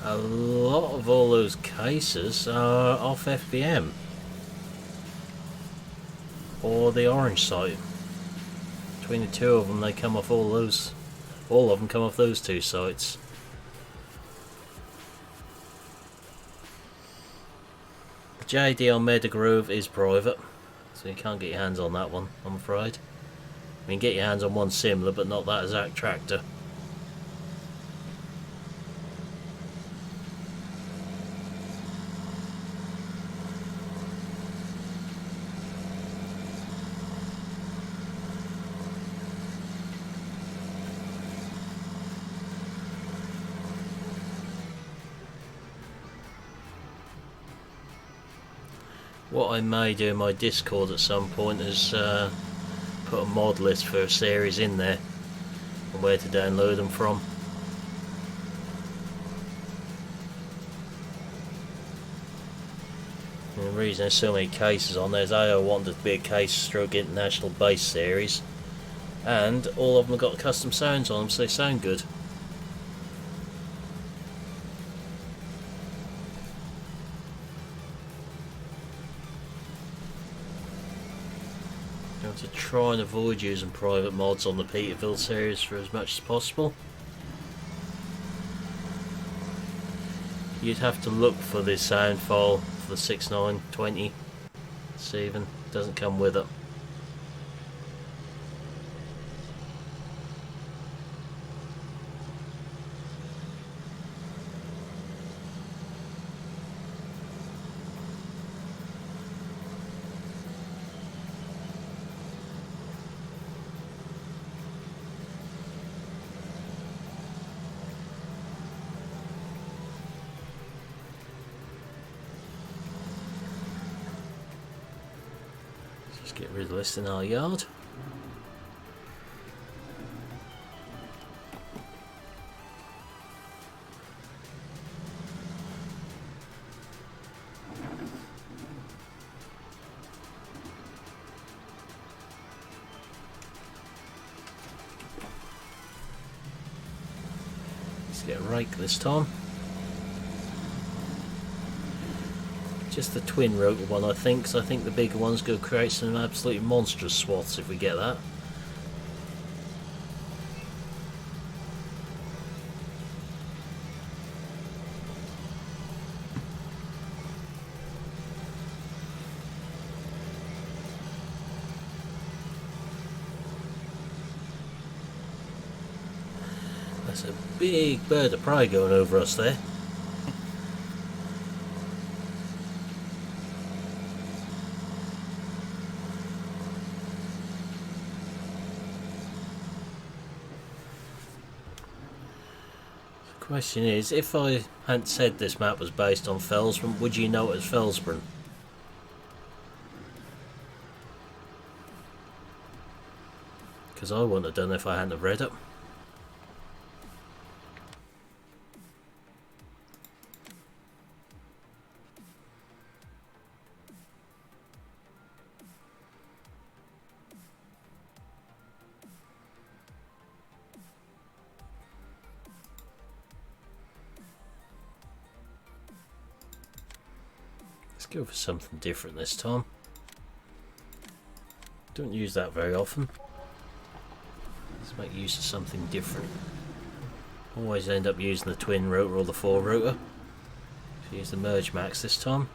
a lot of all those cases are off FBM or the orange site. Between the two of them, they come off all of them come off those two sites. JD on Meadow is private, so you can't get your hands on that one, I'm afraid. I mean, get your hands on one similar, but not that exact tractor. What I may do in my Discord at some point is put a mod list for a series in there and where to download them from. And the reason there's so many cases on there is I wanted to be a case stroke international base series, and all of them have got custom sounds on them, so they sound good. To try and avoid using private mods on the Peterbilt series for as much as possible. You'd have to look for this sound file for the 6920. See, even doesn't come with it. Get rid of this in our yard. Let's get a rake this time. Just the twin rotor one, I think, because I think the bigger one's going to create some absolutely monstrous swaths if we get that. That's a big bird of prey going over us there. Question is, if I hadn't said this map was based on Felsbrun, would you know it as Felsbrun? Because I wouldn't have done it if I hadn't have read it. Let's go for something different this time. Don't use that very often. Let's make use of something different. Always end up using the twin rotor or the four rotor. So use the Merge Max this time.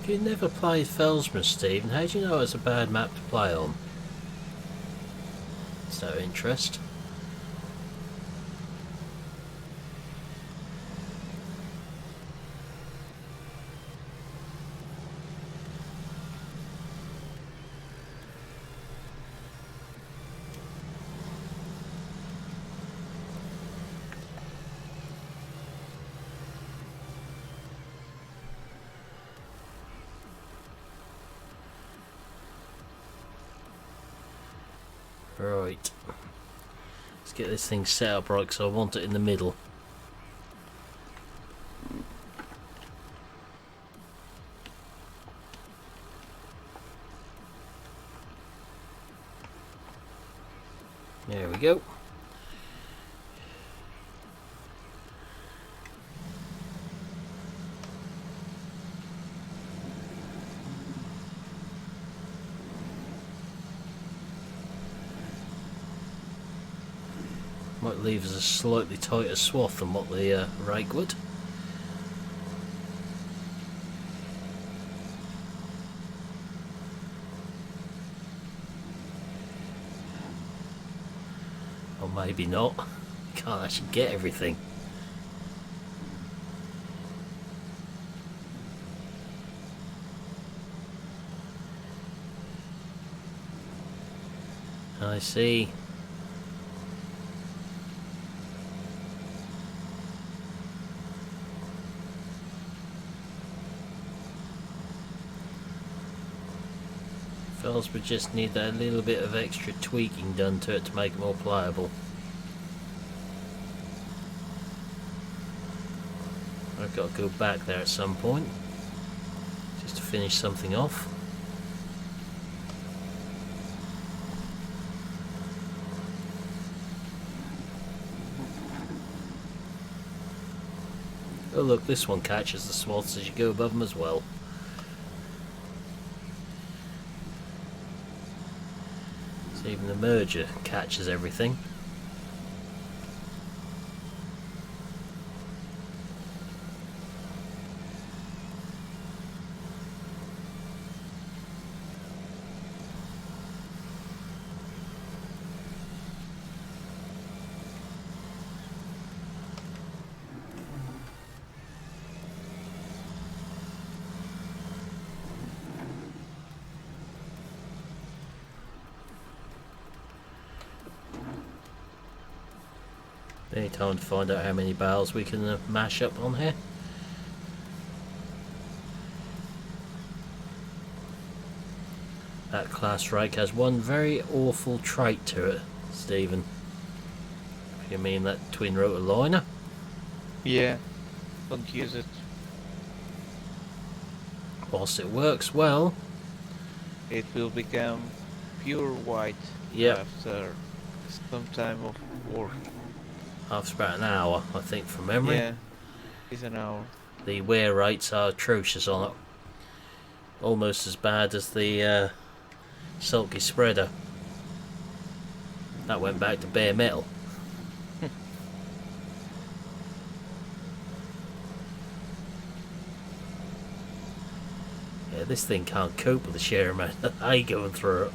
If you never played Felsbrun, Stephen, how do you know it's a bad map to play on? It's no interest. Right, let's get this thing set up right, because I want it in the middle. There we go. Might leave us a slightly tighter swath than what the rake would. Or maybe not. Can't actually get everything. I see. Fellas, we just need that little bit of extra tweaking done to it to make it more playable. I've got to go back there at some point just to finish something off. Oh look, this one catches the swaths as you go above them as well. So even the merger catches everything. Any time to find out how many barrels we can mash up on here. That class rake has one very awful trait to it, Stephen. If you mean that twin rotor liner? Yeah, don't use it. Whilst it works well, It will become pure white after some time of work. after about an hour, I think, from memory. Yeah, it's an hour. The wear rates are atrocious on it. Almost as bad as the sulky spreader. That went back to bare metal. Yeah, this thing can't cope with the sheer amount of hay going through it.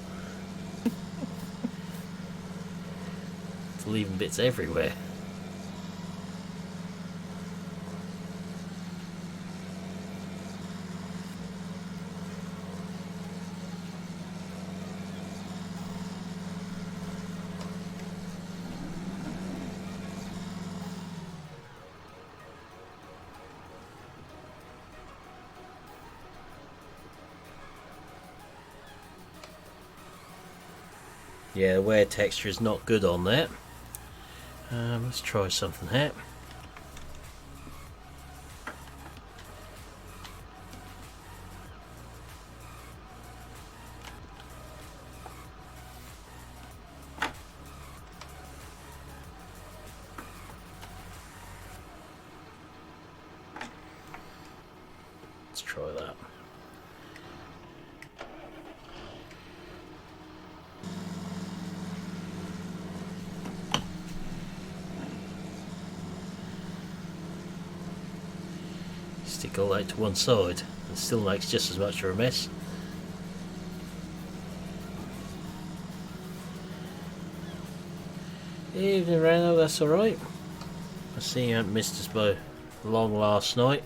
It's leaving bits everywhere. Yeah, the wear texture is not good on that. Let's try something here. Let's try that. Stick all that to one side, it still makes just as much of a mess. Evening, Reno, that's alright. I see you haven't missed us by long last night.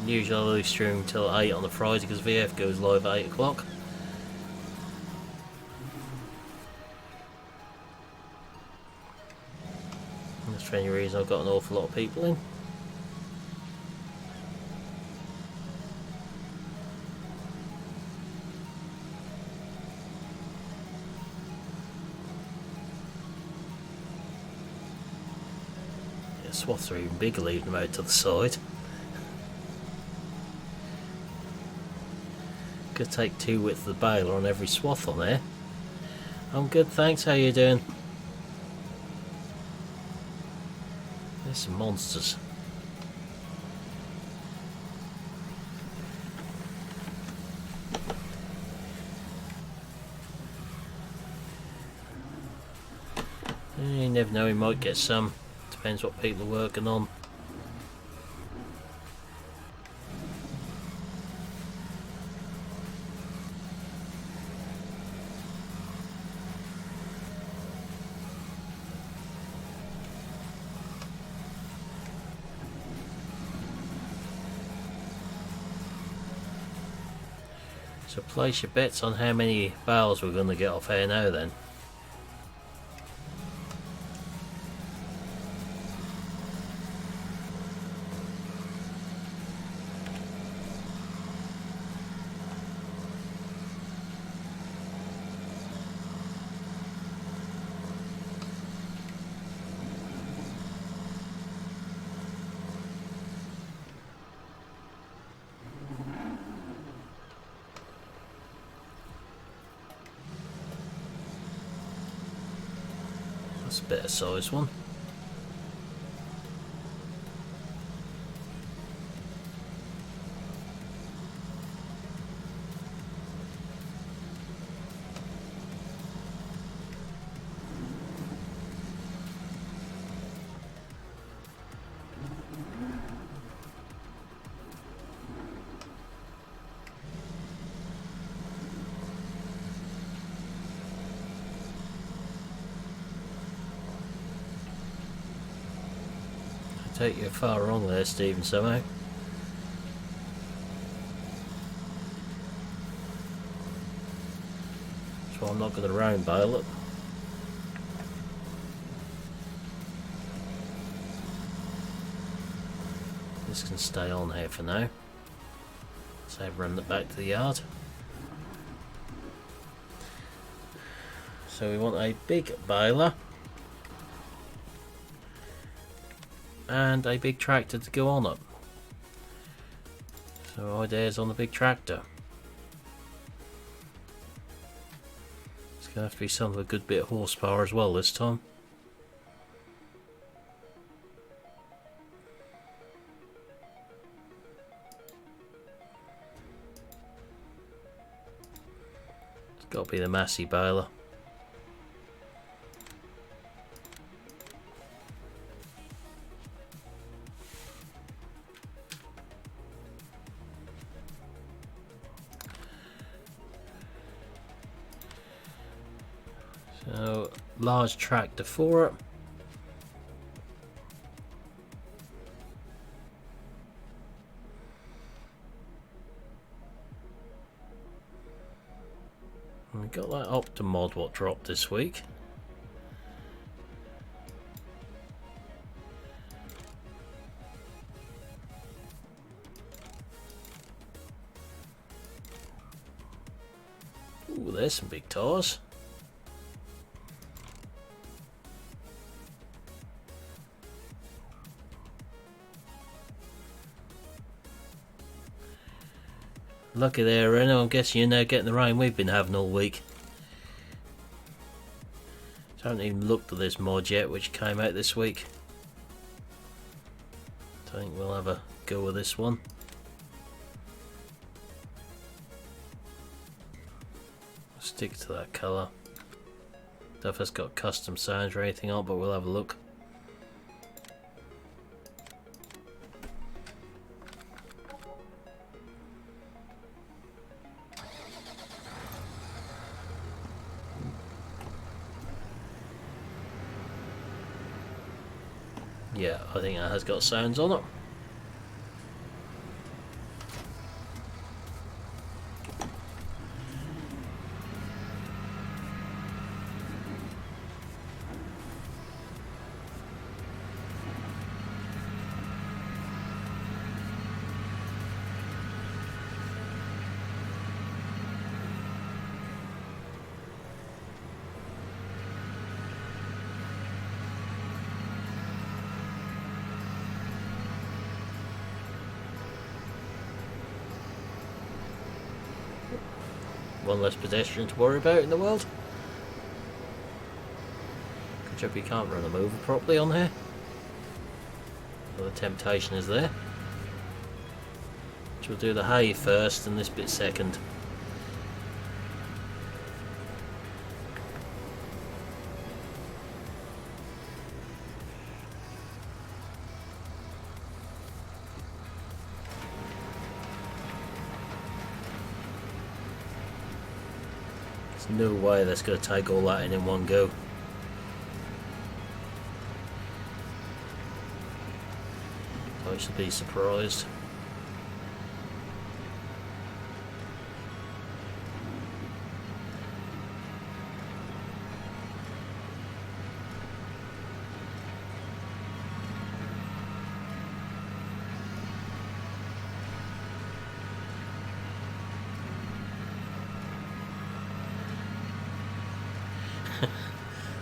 Usually I lose stream until 8 on the Friday because VF goes live at 8 o'clock. That's for any reason I've got an awful lot of people in. Swaths are even bigger leaving them out to the side. Could take 2 widths of the baler on every swath on there. I'm good, thanks. How you doing? There's some monsters. You never know, we might get some. Depends what people are working on. So place your bets on how many bales we're going to get off here now then. That's a better size one. Take you far wrong there, Stephen, somehow. That's why I'm not going to round bale it. This can stay on here for now. So run it back to the yard. So we want a big baler and a big tractor to go on it. So ideas on the big tractor. It's going to have to be something with a good bit of horsepower as well this time. It's got to be the Massey baler. So, large tractor for it. And we got that Optimod what dropped this week. Ooh, there's some big tires. Lucky there, Reno. I'm guessing you're now getting the rain we've been having all week. So I haven't even looked at this mod yet, which came out this week. So I think we'll have a go with this one. Stick to that colour. Don't know if it's got custom sounds or anything on, but we'll have a look. Yeah, I think that has got sounds on it. One less pedestrian to worry about in the world. hope you can't run them over properly on here. Well, the temptation is there. So we'll do the hay first and this bit second. There's no way that's going to take all that in one go. I should be surprised.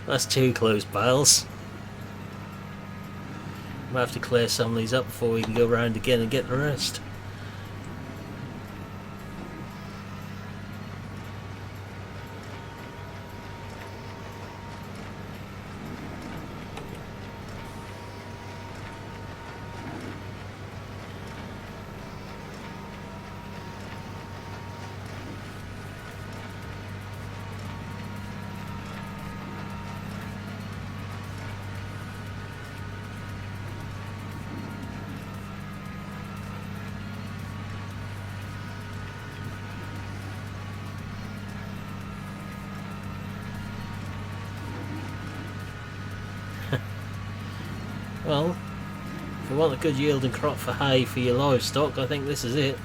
That's too close, pals. Might have to clear some of these up before we can go around again and get the rest. Well, if you want a good yielding crop for hay for your livestock, I think this is it.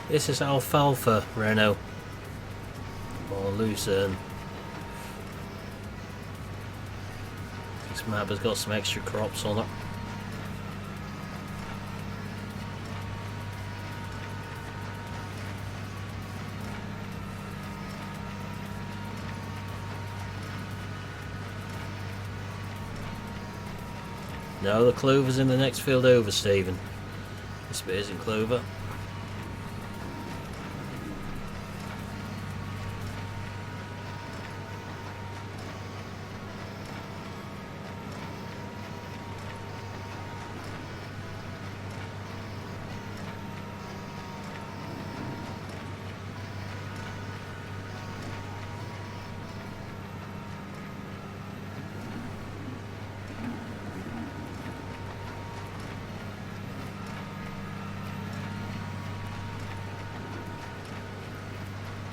This is alfalfa, Renault, or lucerne. This map has got some extra crops on it. No, the clover's in the next field over, Stephen. This bit isn't clover.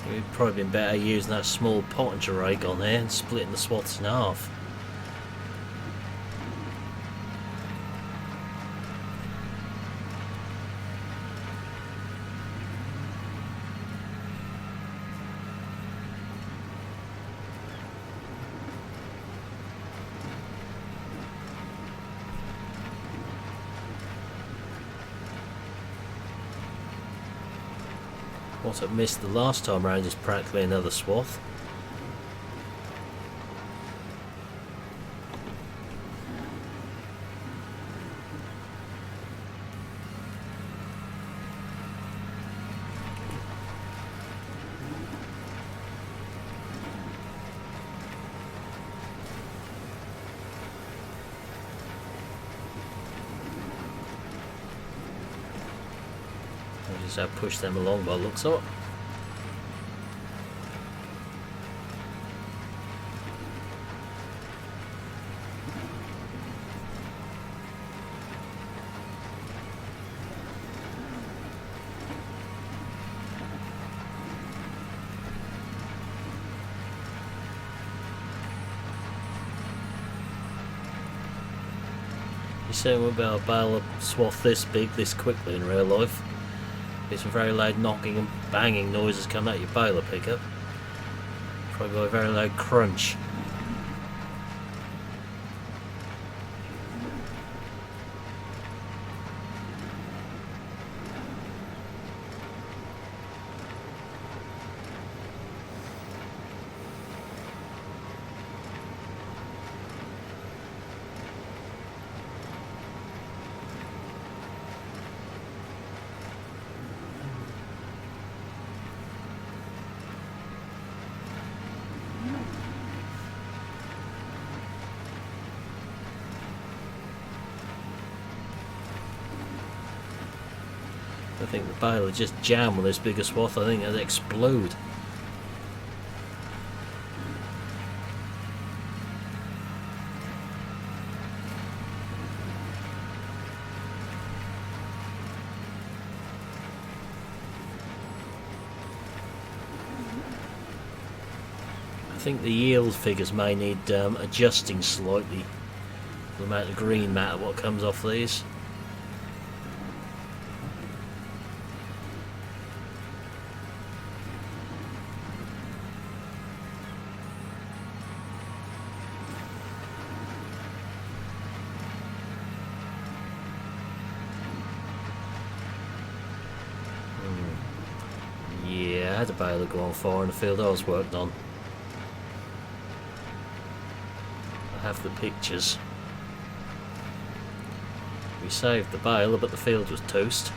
It'd probably been better using that small pottinger rake on there and splitting the swaths in half. What I missed the last time around is practically another swath. Just have to push them along by the looks of it. You say we won't be able to bale a swath this big this quickly in real life. Be some very loud knocking and banging noises coming out your baler pickup. Probably a very loud crunch. I think the bale will just jam on this bigger swath. I think it'll explode. I think the yield figures may need adjusting slightly. The amount of green matter what comes off these. Yeah, I had a baler going far in the field I was working on. I have the pictures. We saved the baler, but the field was toast.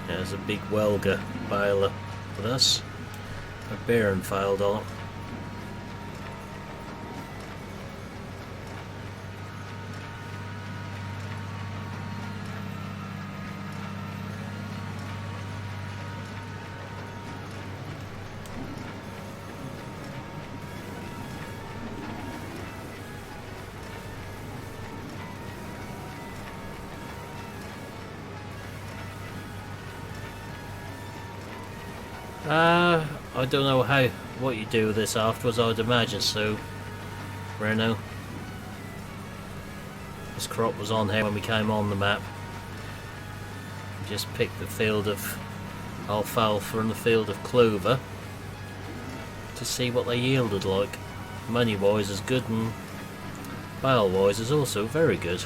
There's a big Welga baler with us. A bearing failed on it. I don't know what you do with this afterwards. I'd imagine so. Renault. This crop was on here when we came on the map. Just picked the field of alfalfa and the field of clover to see what they yielded like. Money wise is good and bale wise is also very good.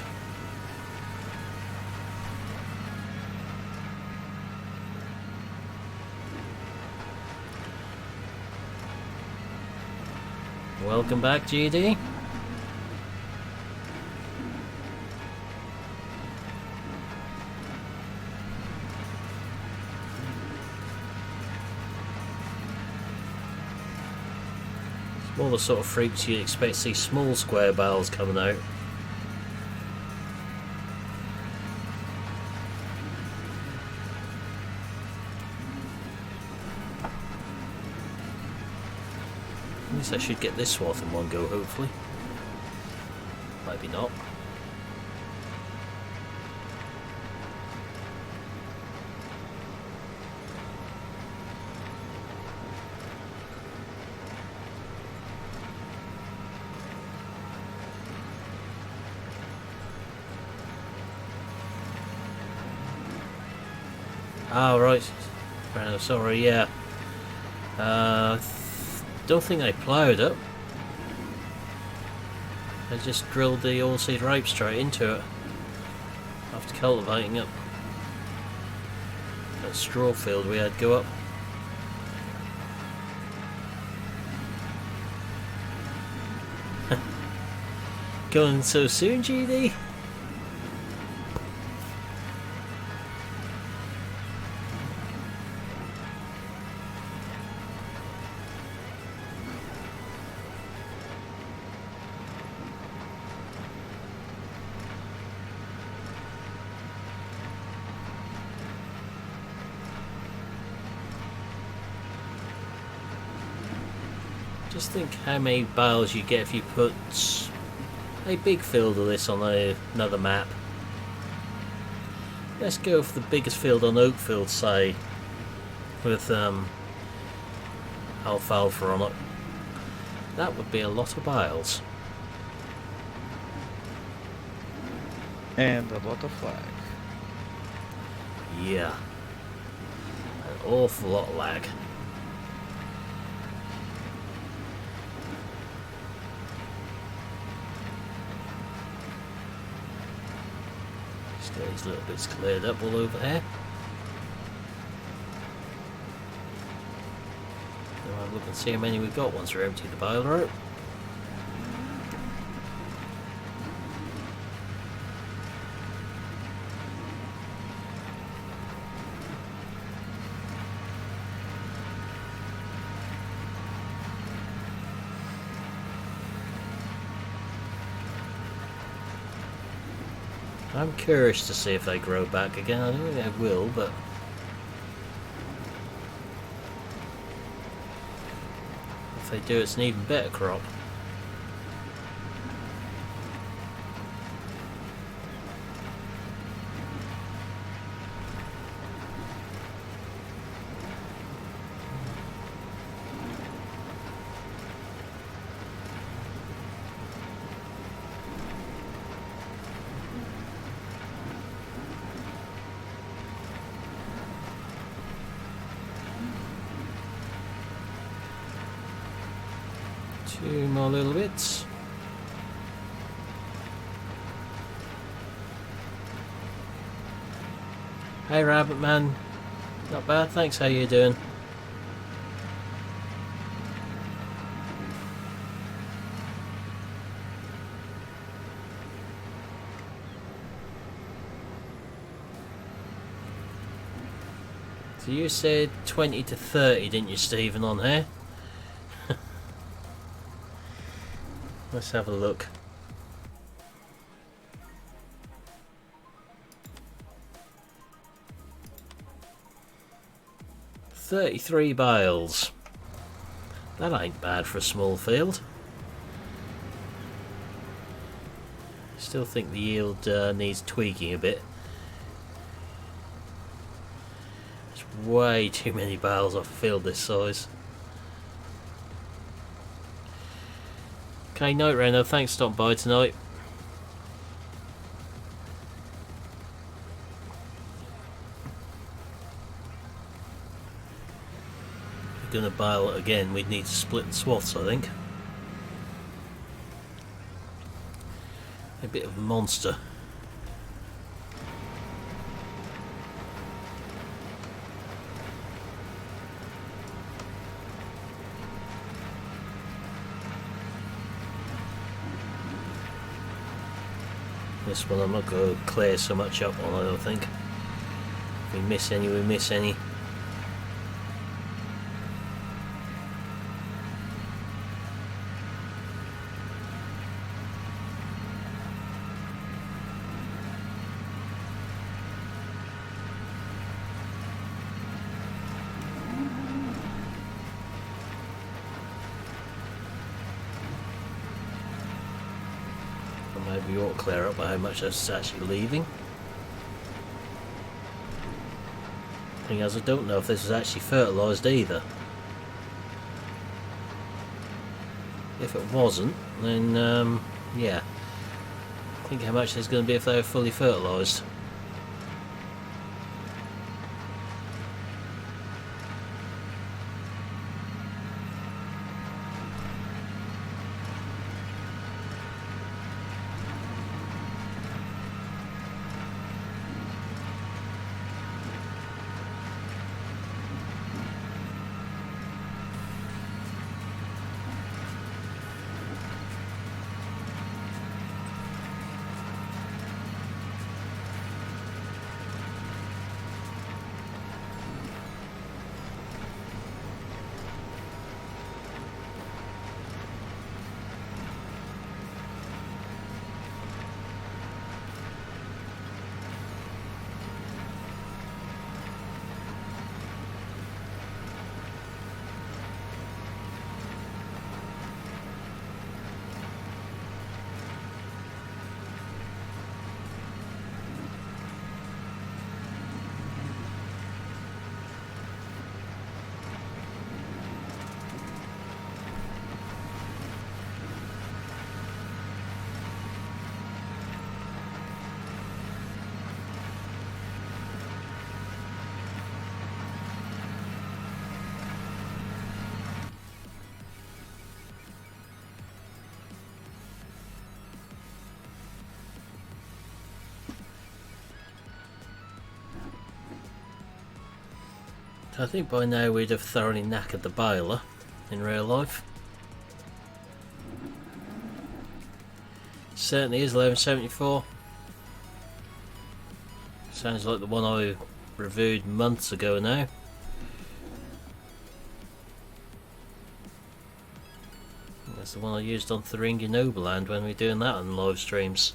Welcome back, GD. It's more the sort of freaks you'd expect to see small square bales coming out. At least I should get this swath in one go, hopefully. Maybe not. Ah, right. Sorry, yeah. Don't think they ploughed it. They just drilled the oilseed rape straight into it after cultivating it. That straw field we had go up. Going so soon, GD? Just think how many bales you get if you put a big field of this on another map. Let's go for the biggest field on Oakfield, say, with alfalfa on it. That would be a lot of bales. And a lot of lag. Yeah. An awful lot of lag. Just get these little bits cleared up all over here. Now I'll look and see how many we've got once we empty the baler out. I'm curious to see if they grow back again. I don't think they will, but if they do, it's an even better crop. Two more little bits. Hey Rabbit Man, not bad, thanks, how you doing? So you said 20 to 30, didn't you, Stephen, on here? Let's have a look. $33 bales. That ain't bad for a small field. Still think the yield needs tweaking a bit. There's way too many bales off a field this size. Okay, Night Reno, thanks for stopping by tonight. If we're going to bale it again, we'd need to split the swaths, I think. A bit of a monster. This one I'm not going to clear so much up on, I don't think. If we miss any, we miss any. Maybe we ought to clear up by how much that's actually leaving. Thing is, I don't know if this is actually fertilised either. If it wasn't, then yeah. Think how much there's going to be if they were fully fertilised. I think by now we'd have thoroughly knackered the baler in real life. Certainly is 1174. Sounds like the one I reviewed months ago now. That's the one I used on Thuringia Nobleland when we were doing that on live streams.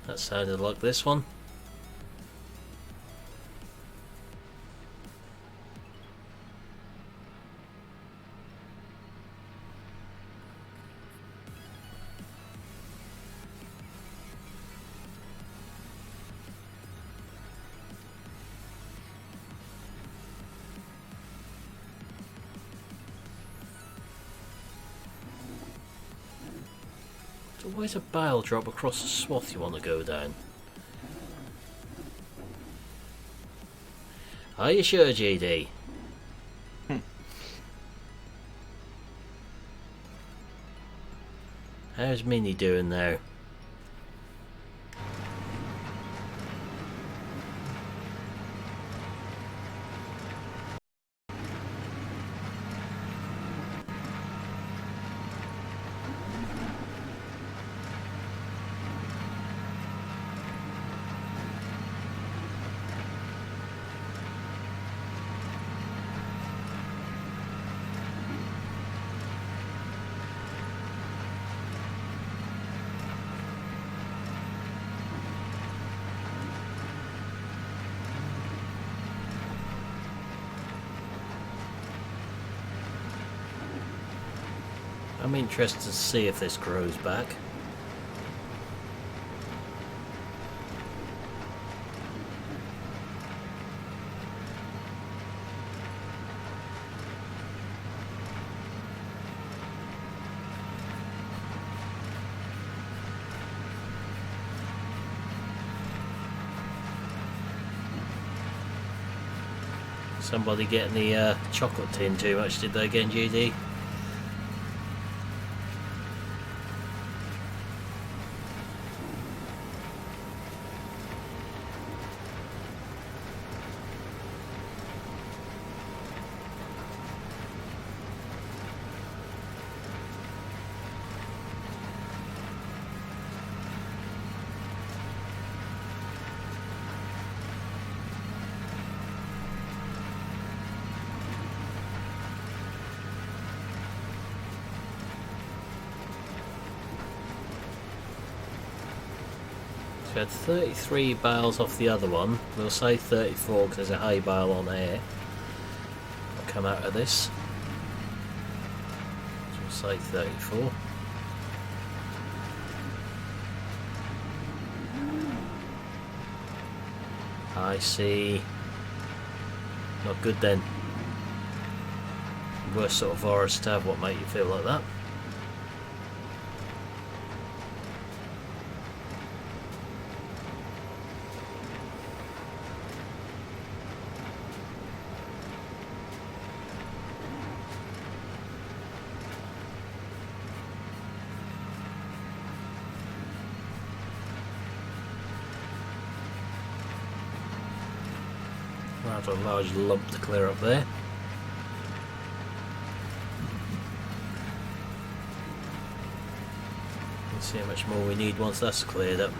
That sounded like this one. There's always a bale drop across the swath you want to go down. Are you sure, GD? How's Minnie doing now? I'm interested to see if this grows back. Somebody getting the chocolate tin too much, did they again, GD? We had 33 bales off the other one. We'll say 34 because there's a hay bale on here. I'll come out of this. So we'll say 34. I see. Not good then. Worst sort of virus to have. What make you feel like that? Rather a large lump to clear up there. Let's see how much more we need once that's cleared up.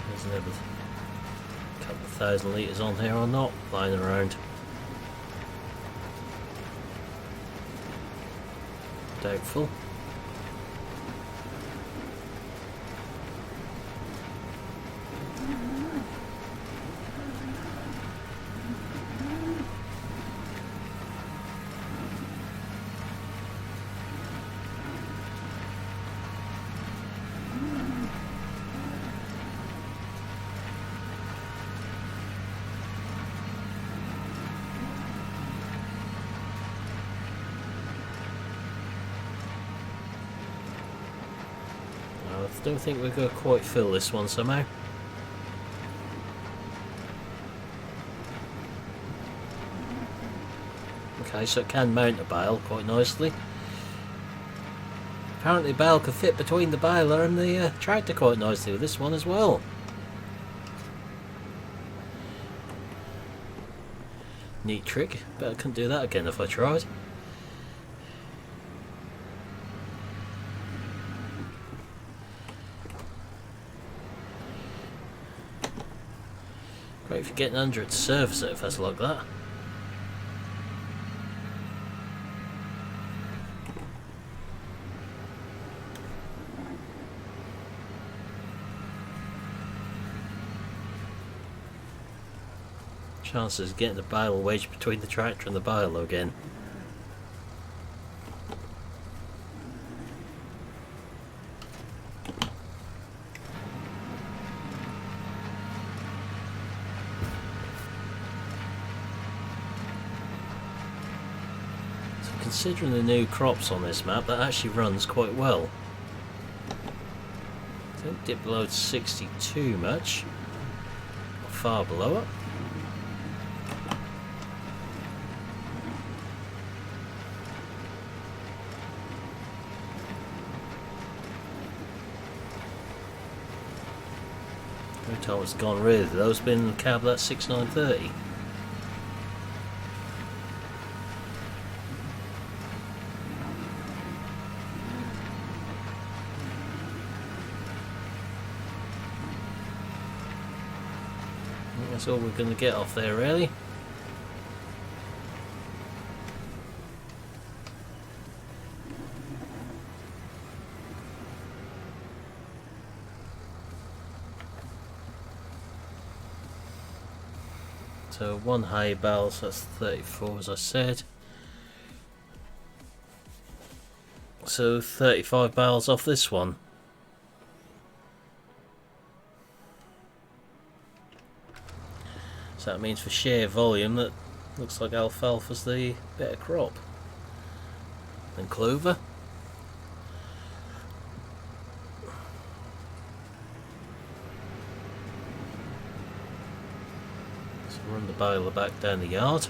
There's another couple of thousand litres on here or not, lying around. Doubtful. I don't think we're going to quite fill this one somehow. Okay, so it can mount a bale quite nicely. Apparently the bale could fit between the baler and the tractor quite nicely with this one as well. Neat trick, but I couldn't do that again if I tried. Great for getting under it to service it if that's like that. Chances of getting the bale wedged between the tractor and the bale again. So considering the new crops on this map, that actually runs quite well. Don't dip below 60 too much. Far below it. No time it's gone really though, it's been in the cab that 6930. That's all we're going to get off there really. So one hay bale, so that's 34 as I said. So 35 bales off this one. So that means for sheer volume that looks like alfalfa's the better crop than clover. So run the baler back down the yard.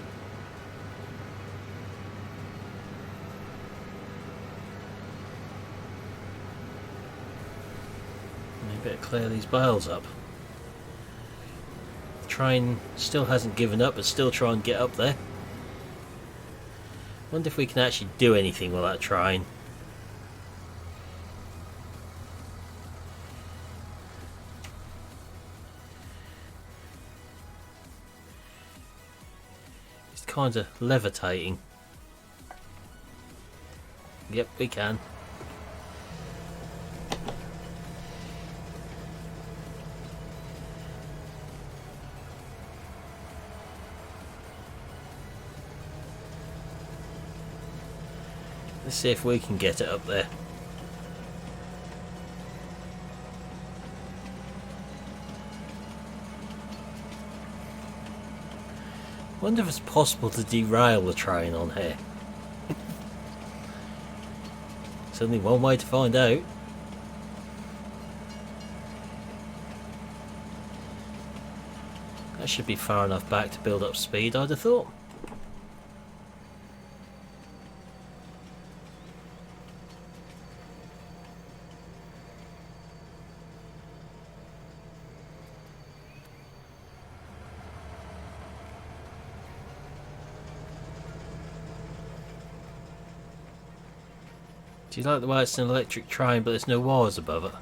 Maybe better clear these bales up. Train still hasn't given up, but still try and get up there. Wonder if we can actually do anything with that train. It's kind of levitating. Yep, we can. Let's see if we can get it up there. Wonder if it's possible to derail the train on here. There's only one way to find out. That should be far enough back to build up speed, I'd have thought. Do you like the way it's an electric train but there's no wires above it?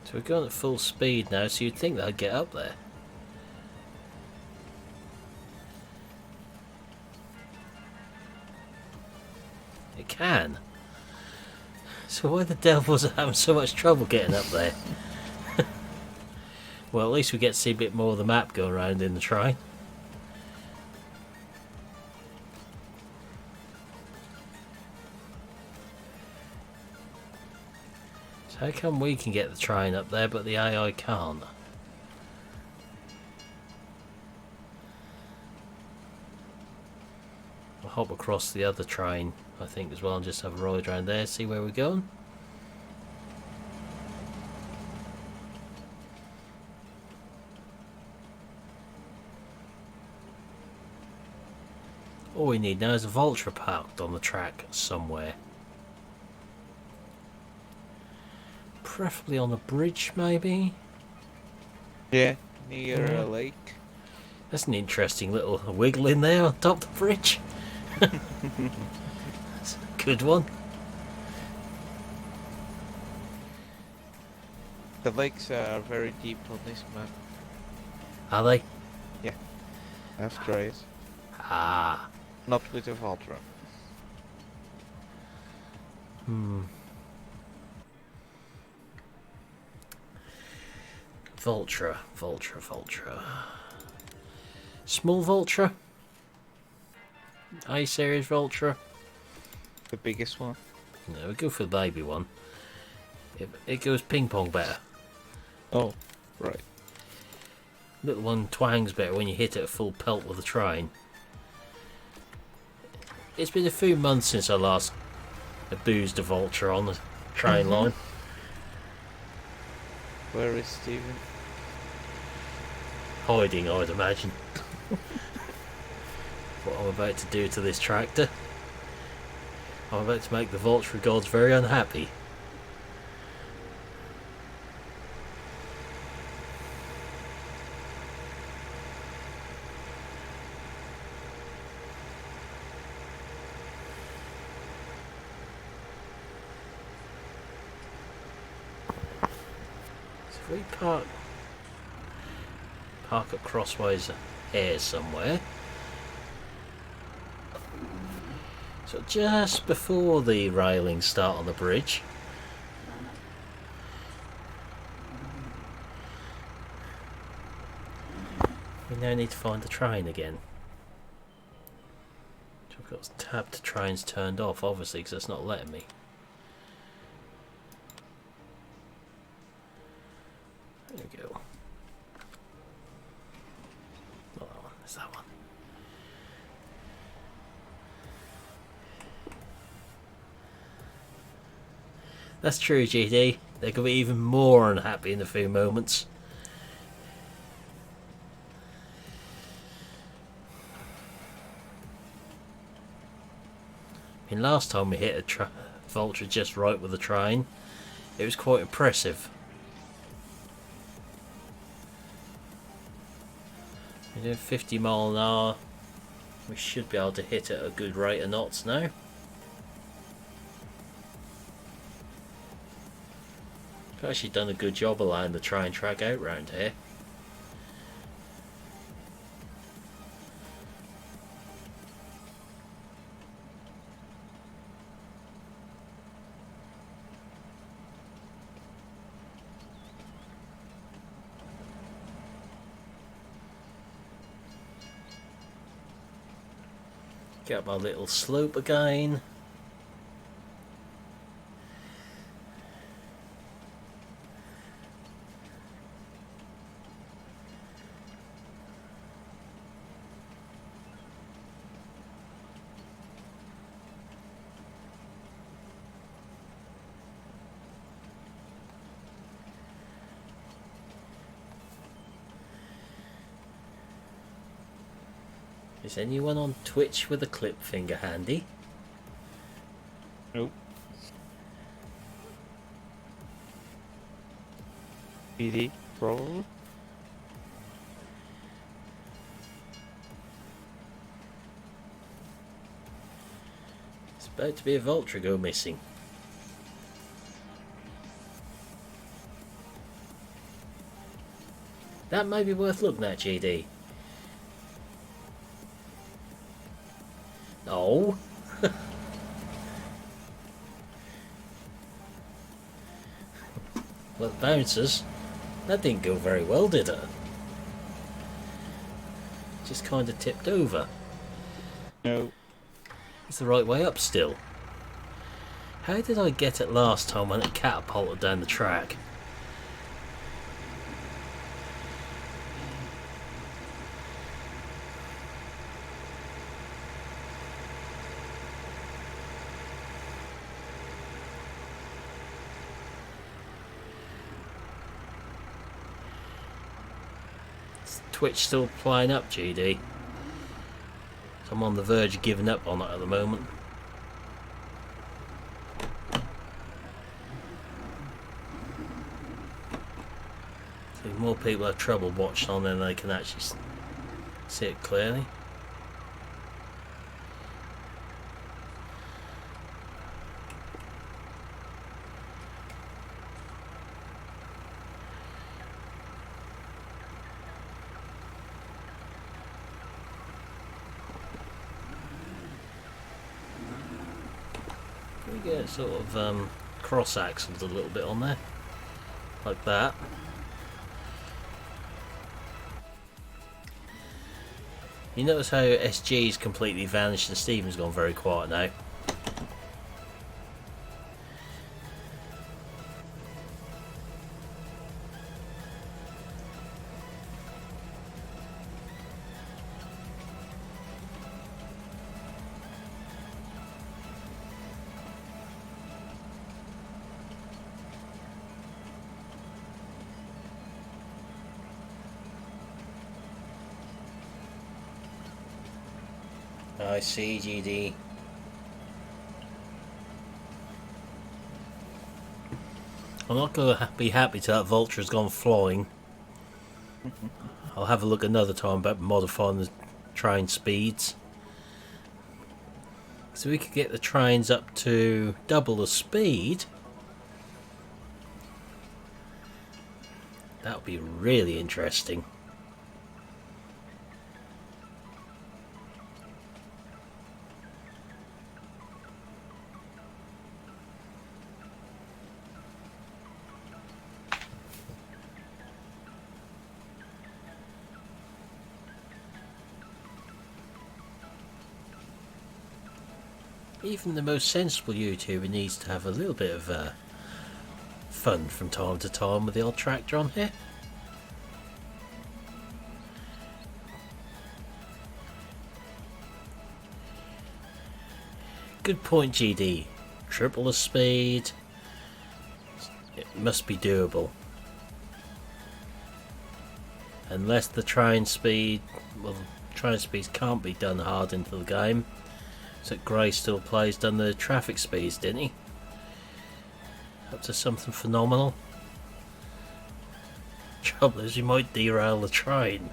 So we're going at full speed now, so you'd think that I'd get up there. Can. So why the devil was it having so much trouble getting up there? Well, at least we get to see a bit more of the map go around in the train. So how come we can get the train up there but the AI can't? I'll hop across the other train, I think, as well, and just have a ride around there, see where we're going. All we need now is a Vulture parked on the track somewhere. Preferably on a bridge, maybe? Yeah, near Yeah. a lake. That's an interesting little wiggle in there on top of the bridge. That's a good one. The lakes are very deep on this map. Are they? After it. Ah. Not with the Valtra. Vulture. Small Vulture? A-series Vulture? The biggest one. No, we go for the baby one. It goes ping pong better. Oh, right. Little one twangs better when you hit it at full pelt with a train. It's been a few months since I last abused a Vulture on the train line. Where is Steven? Hiding, I'd imagine. What I'm about to do to this tractor. I'm about to make the Vulture gods very unhappy. So if we park at Crossways here somewhere. So just before the railings start on the bridge. We now need to find the train again. So I've got tabbed trains turned off, obviously, because it's not letting me. There we go. Not that one, it's that one. That's true, GD. They could be even more unhappy in a few moments. I mean, last time we hit a Vulture just right with the train, it was quite impressive. We're doing 50 mile an hour. We should be able to hit it at a good rate of knots now. I've actually done a good job of laying the train track out round here. Get up my little slope again. Is anyone on Twitch with a clip finger handy? Nope. PD, probably. It's about to be a Vulture go missing. That may be worth looking at, GD. No. Well, the bouncers. That didn't go very well, did it? Just kind of tipped over. No. It's the right way up still. How did I get it last time when it catapulted down the track? Is Twitch still playing up, GD? I'm on the verge of giving up on it at the moment. So more people have trouble watching on than they can actually see it clearly. We get sort of cross axles a little bit on there, like that. You notice how SG's completely vanished and Stephen's gone very quiet now. I see, GD. I'm not going to be happy till that Vulture's gone flying. I'll have a look another time about modifying the train speeds. So we could get the trains up to double the speed. That would be really interesting. Even the most sensible YouTuber needs to have a little bit of fun from time to time with the old tractor on here. Good point, GD. Triple the speed. It must be doable. Unless the train speed, well, train speeds can't be done hard into the game. So Gray still plays done the traffic speeds, didn't he? Up to something phenomenal. Trouble is, you might derail the train.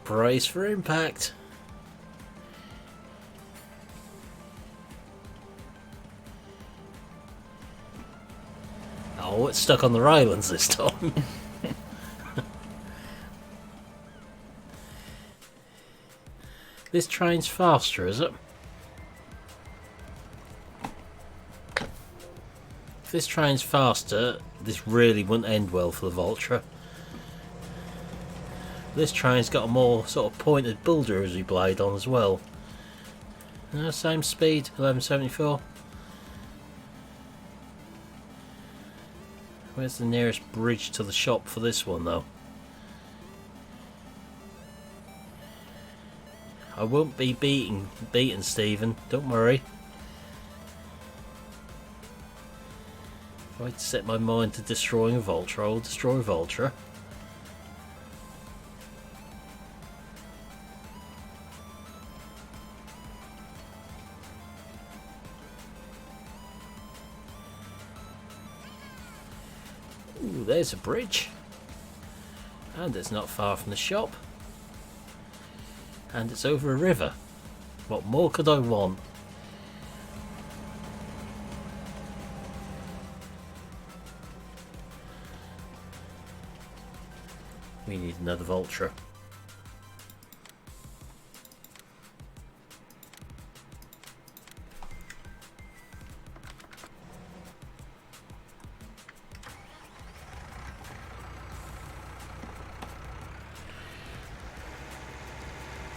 Brace for impact. Oh, it's stuck on the railings this time. This train's faster, is it? If this train's faster, this really wouldn't end well for the Vulture. This train's got a more sort of pointed bulldozery blade on as well. Same speed, 1174. Where's the nearest bridge to the shop for this one though? I won't be beaten, Stephen, don't worry. If I set my mind to destroying a Vulture, I will destroy a Vulture. Ooh, there's a bridge. And it's not far from the shop. And it's over a river. What more could I want? We need another Vulture.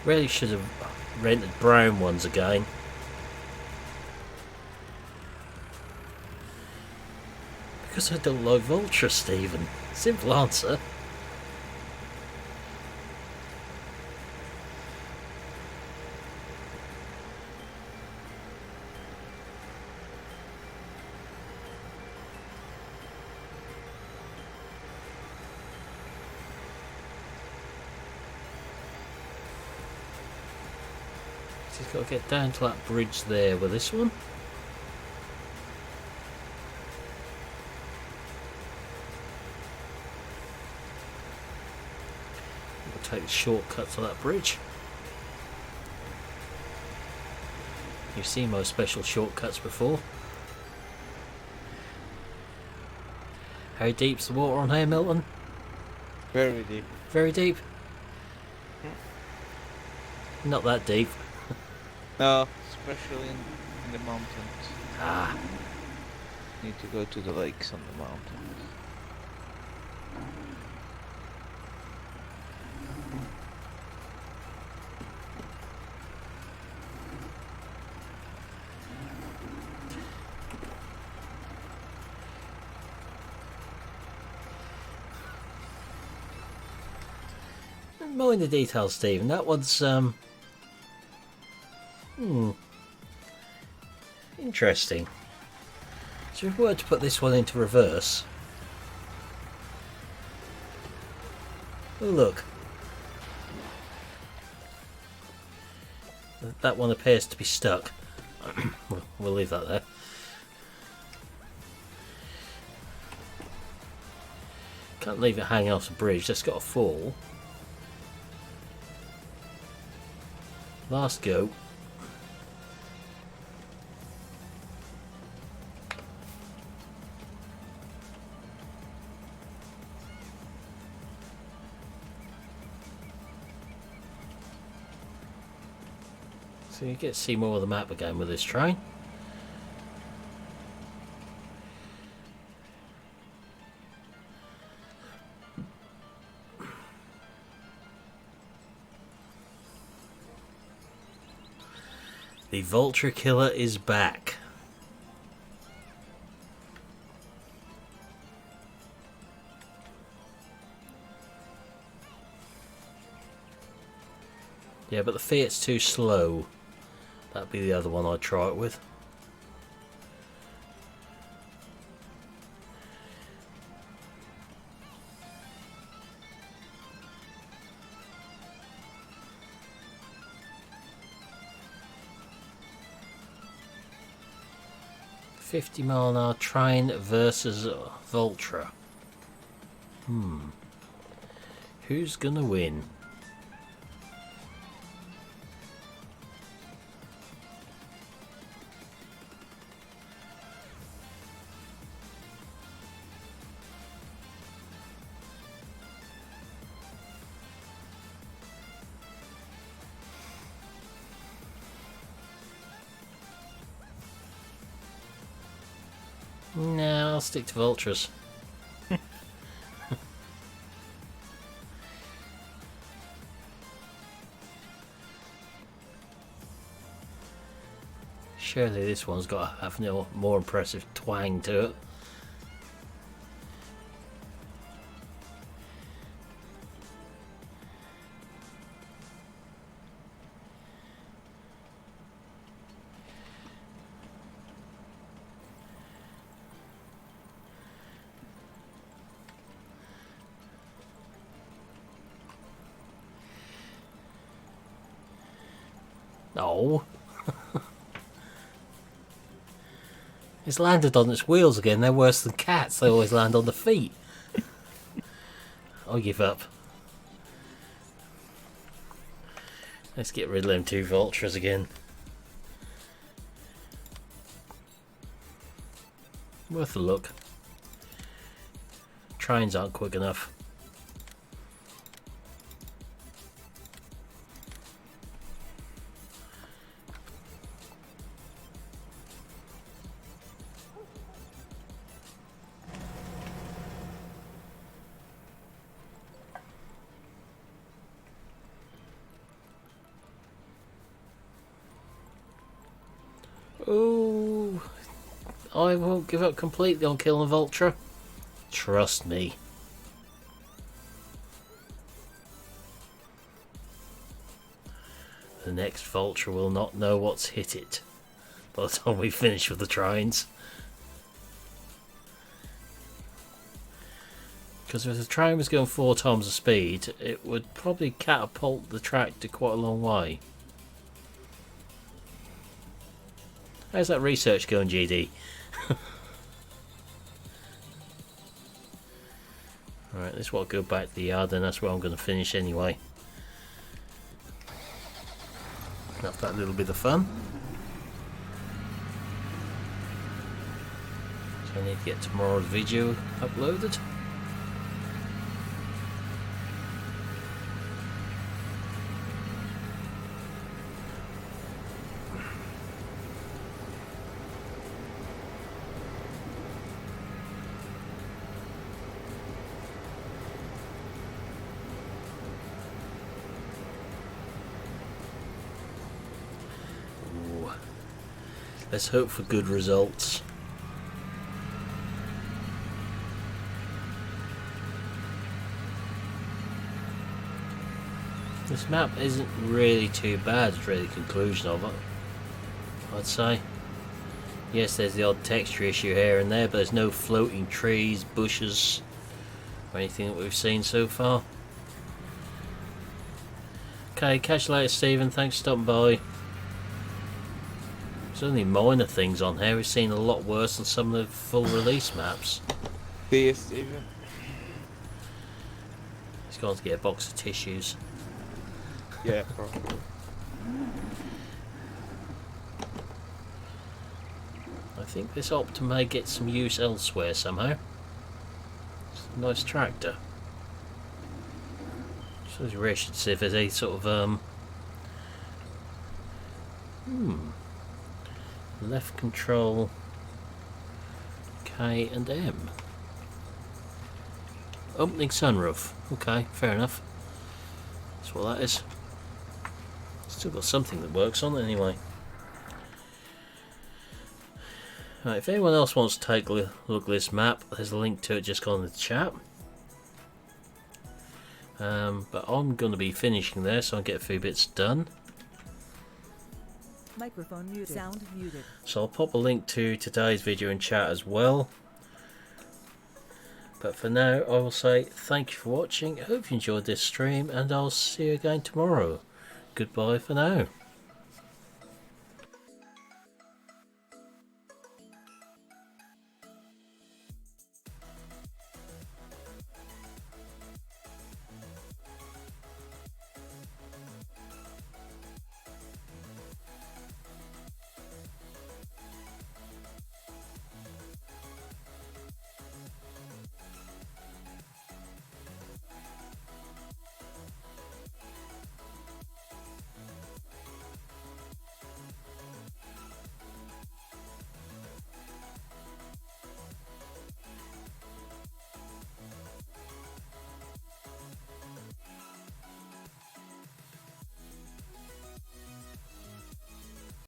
Really should have rented brown ones again. Because I don't like Vulture, Stephen. Simple answer. Just got to get down to that bridge there with this one. We'll take the shortcut to that bridge. You've seen most special shortcuts before. How deep's the water on here, Milton? Very deep. Very deep? Not that deep. No, especially in the mountains. Ah, Need to go to the lakes on the mountains. more in the details, Stephen. That one's interesting. So if we were to put this one into reverse, oh look, that one appears to be stuck. We'll leave that there. Can't leave it hanging off the bridge, that's got to fall. Last go. So you get to see more of the map again with this train. The Vulture Killer is back. Yeah, but the Fiat's too slow. That'd be the other one I'd try it with. $50-mile-an-hour train versus Vulture. Who's gonna win? No, I'll stick to Vultures. Surely this one's got to have no more impressive twang to it. No. It's landed on its wheels again. They're worse than cats. They always land on the feet. I'll give up. Let's get rid of them two Vultures again. Worth a look. Trains aren't quick enough. Oh, I won't give up completely on killing Vulture. Trust me. The next vulture will not know what's hit it by the time we finish with the trains. Because if the train was going 4 times the speed, it would probably catapult the tractor quite a long way. How's that research going, GD? Alright, this will go back to the yard, and that's where I'm going to finish anyway. Have that little bit of fun. So I need to get tomorrow's video uploaded. Let's hope for good results. This map isn't really too bad, is really the conclusion of it, I'd say. Yes, there's the odd texture issue here and there, but there's no floating trees, bushes, or anything that we've seen so far. Okay, catch you later, Stephen. Thanks for stopping by. There's only minor things on here. We've seen a lot worse than some of the full release maps. See you, Stephen. He's gone to get a box of tissues. Yeah, probably. I think this Opta may get some use elsewhere somehow. It's a nice tractor. So I really should see if there's any sort of left control K and M. Opening sunroof. Okay, fair enough. That's what that is. Still got something that works on it anyway. Right, if anyone else wants to take a look at this map, there's a link to it just gone in the chat. But I'm going to be finishing there, so I'll get a few bits done. Microphone muted. Sound muted. So I'll pop a link to today's video in chat as well. But for now, I will say thank you for watching. I hope you enjoyed this stream, and I'll see you again tomorrow. Goodbye for now.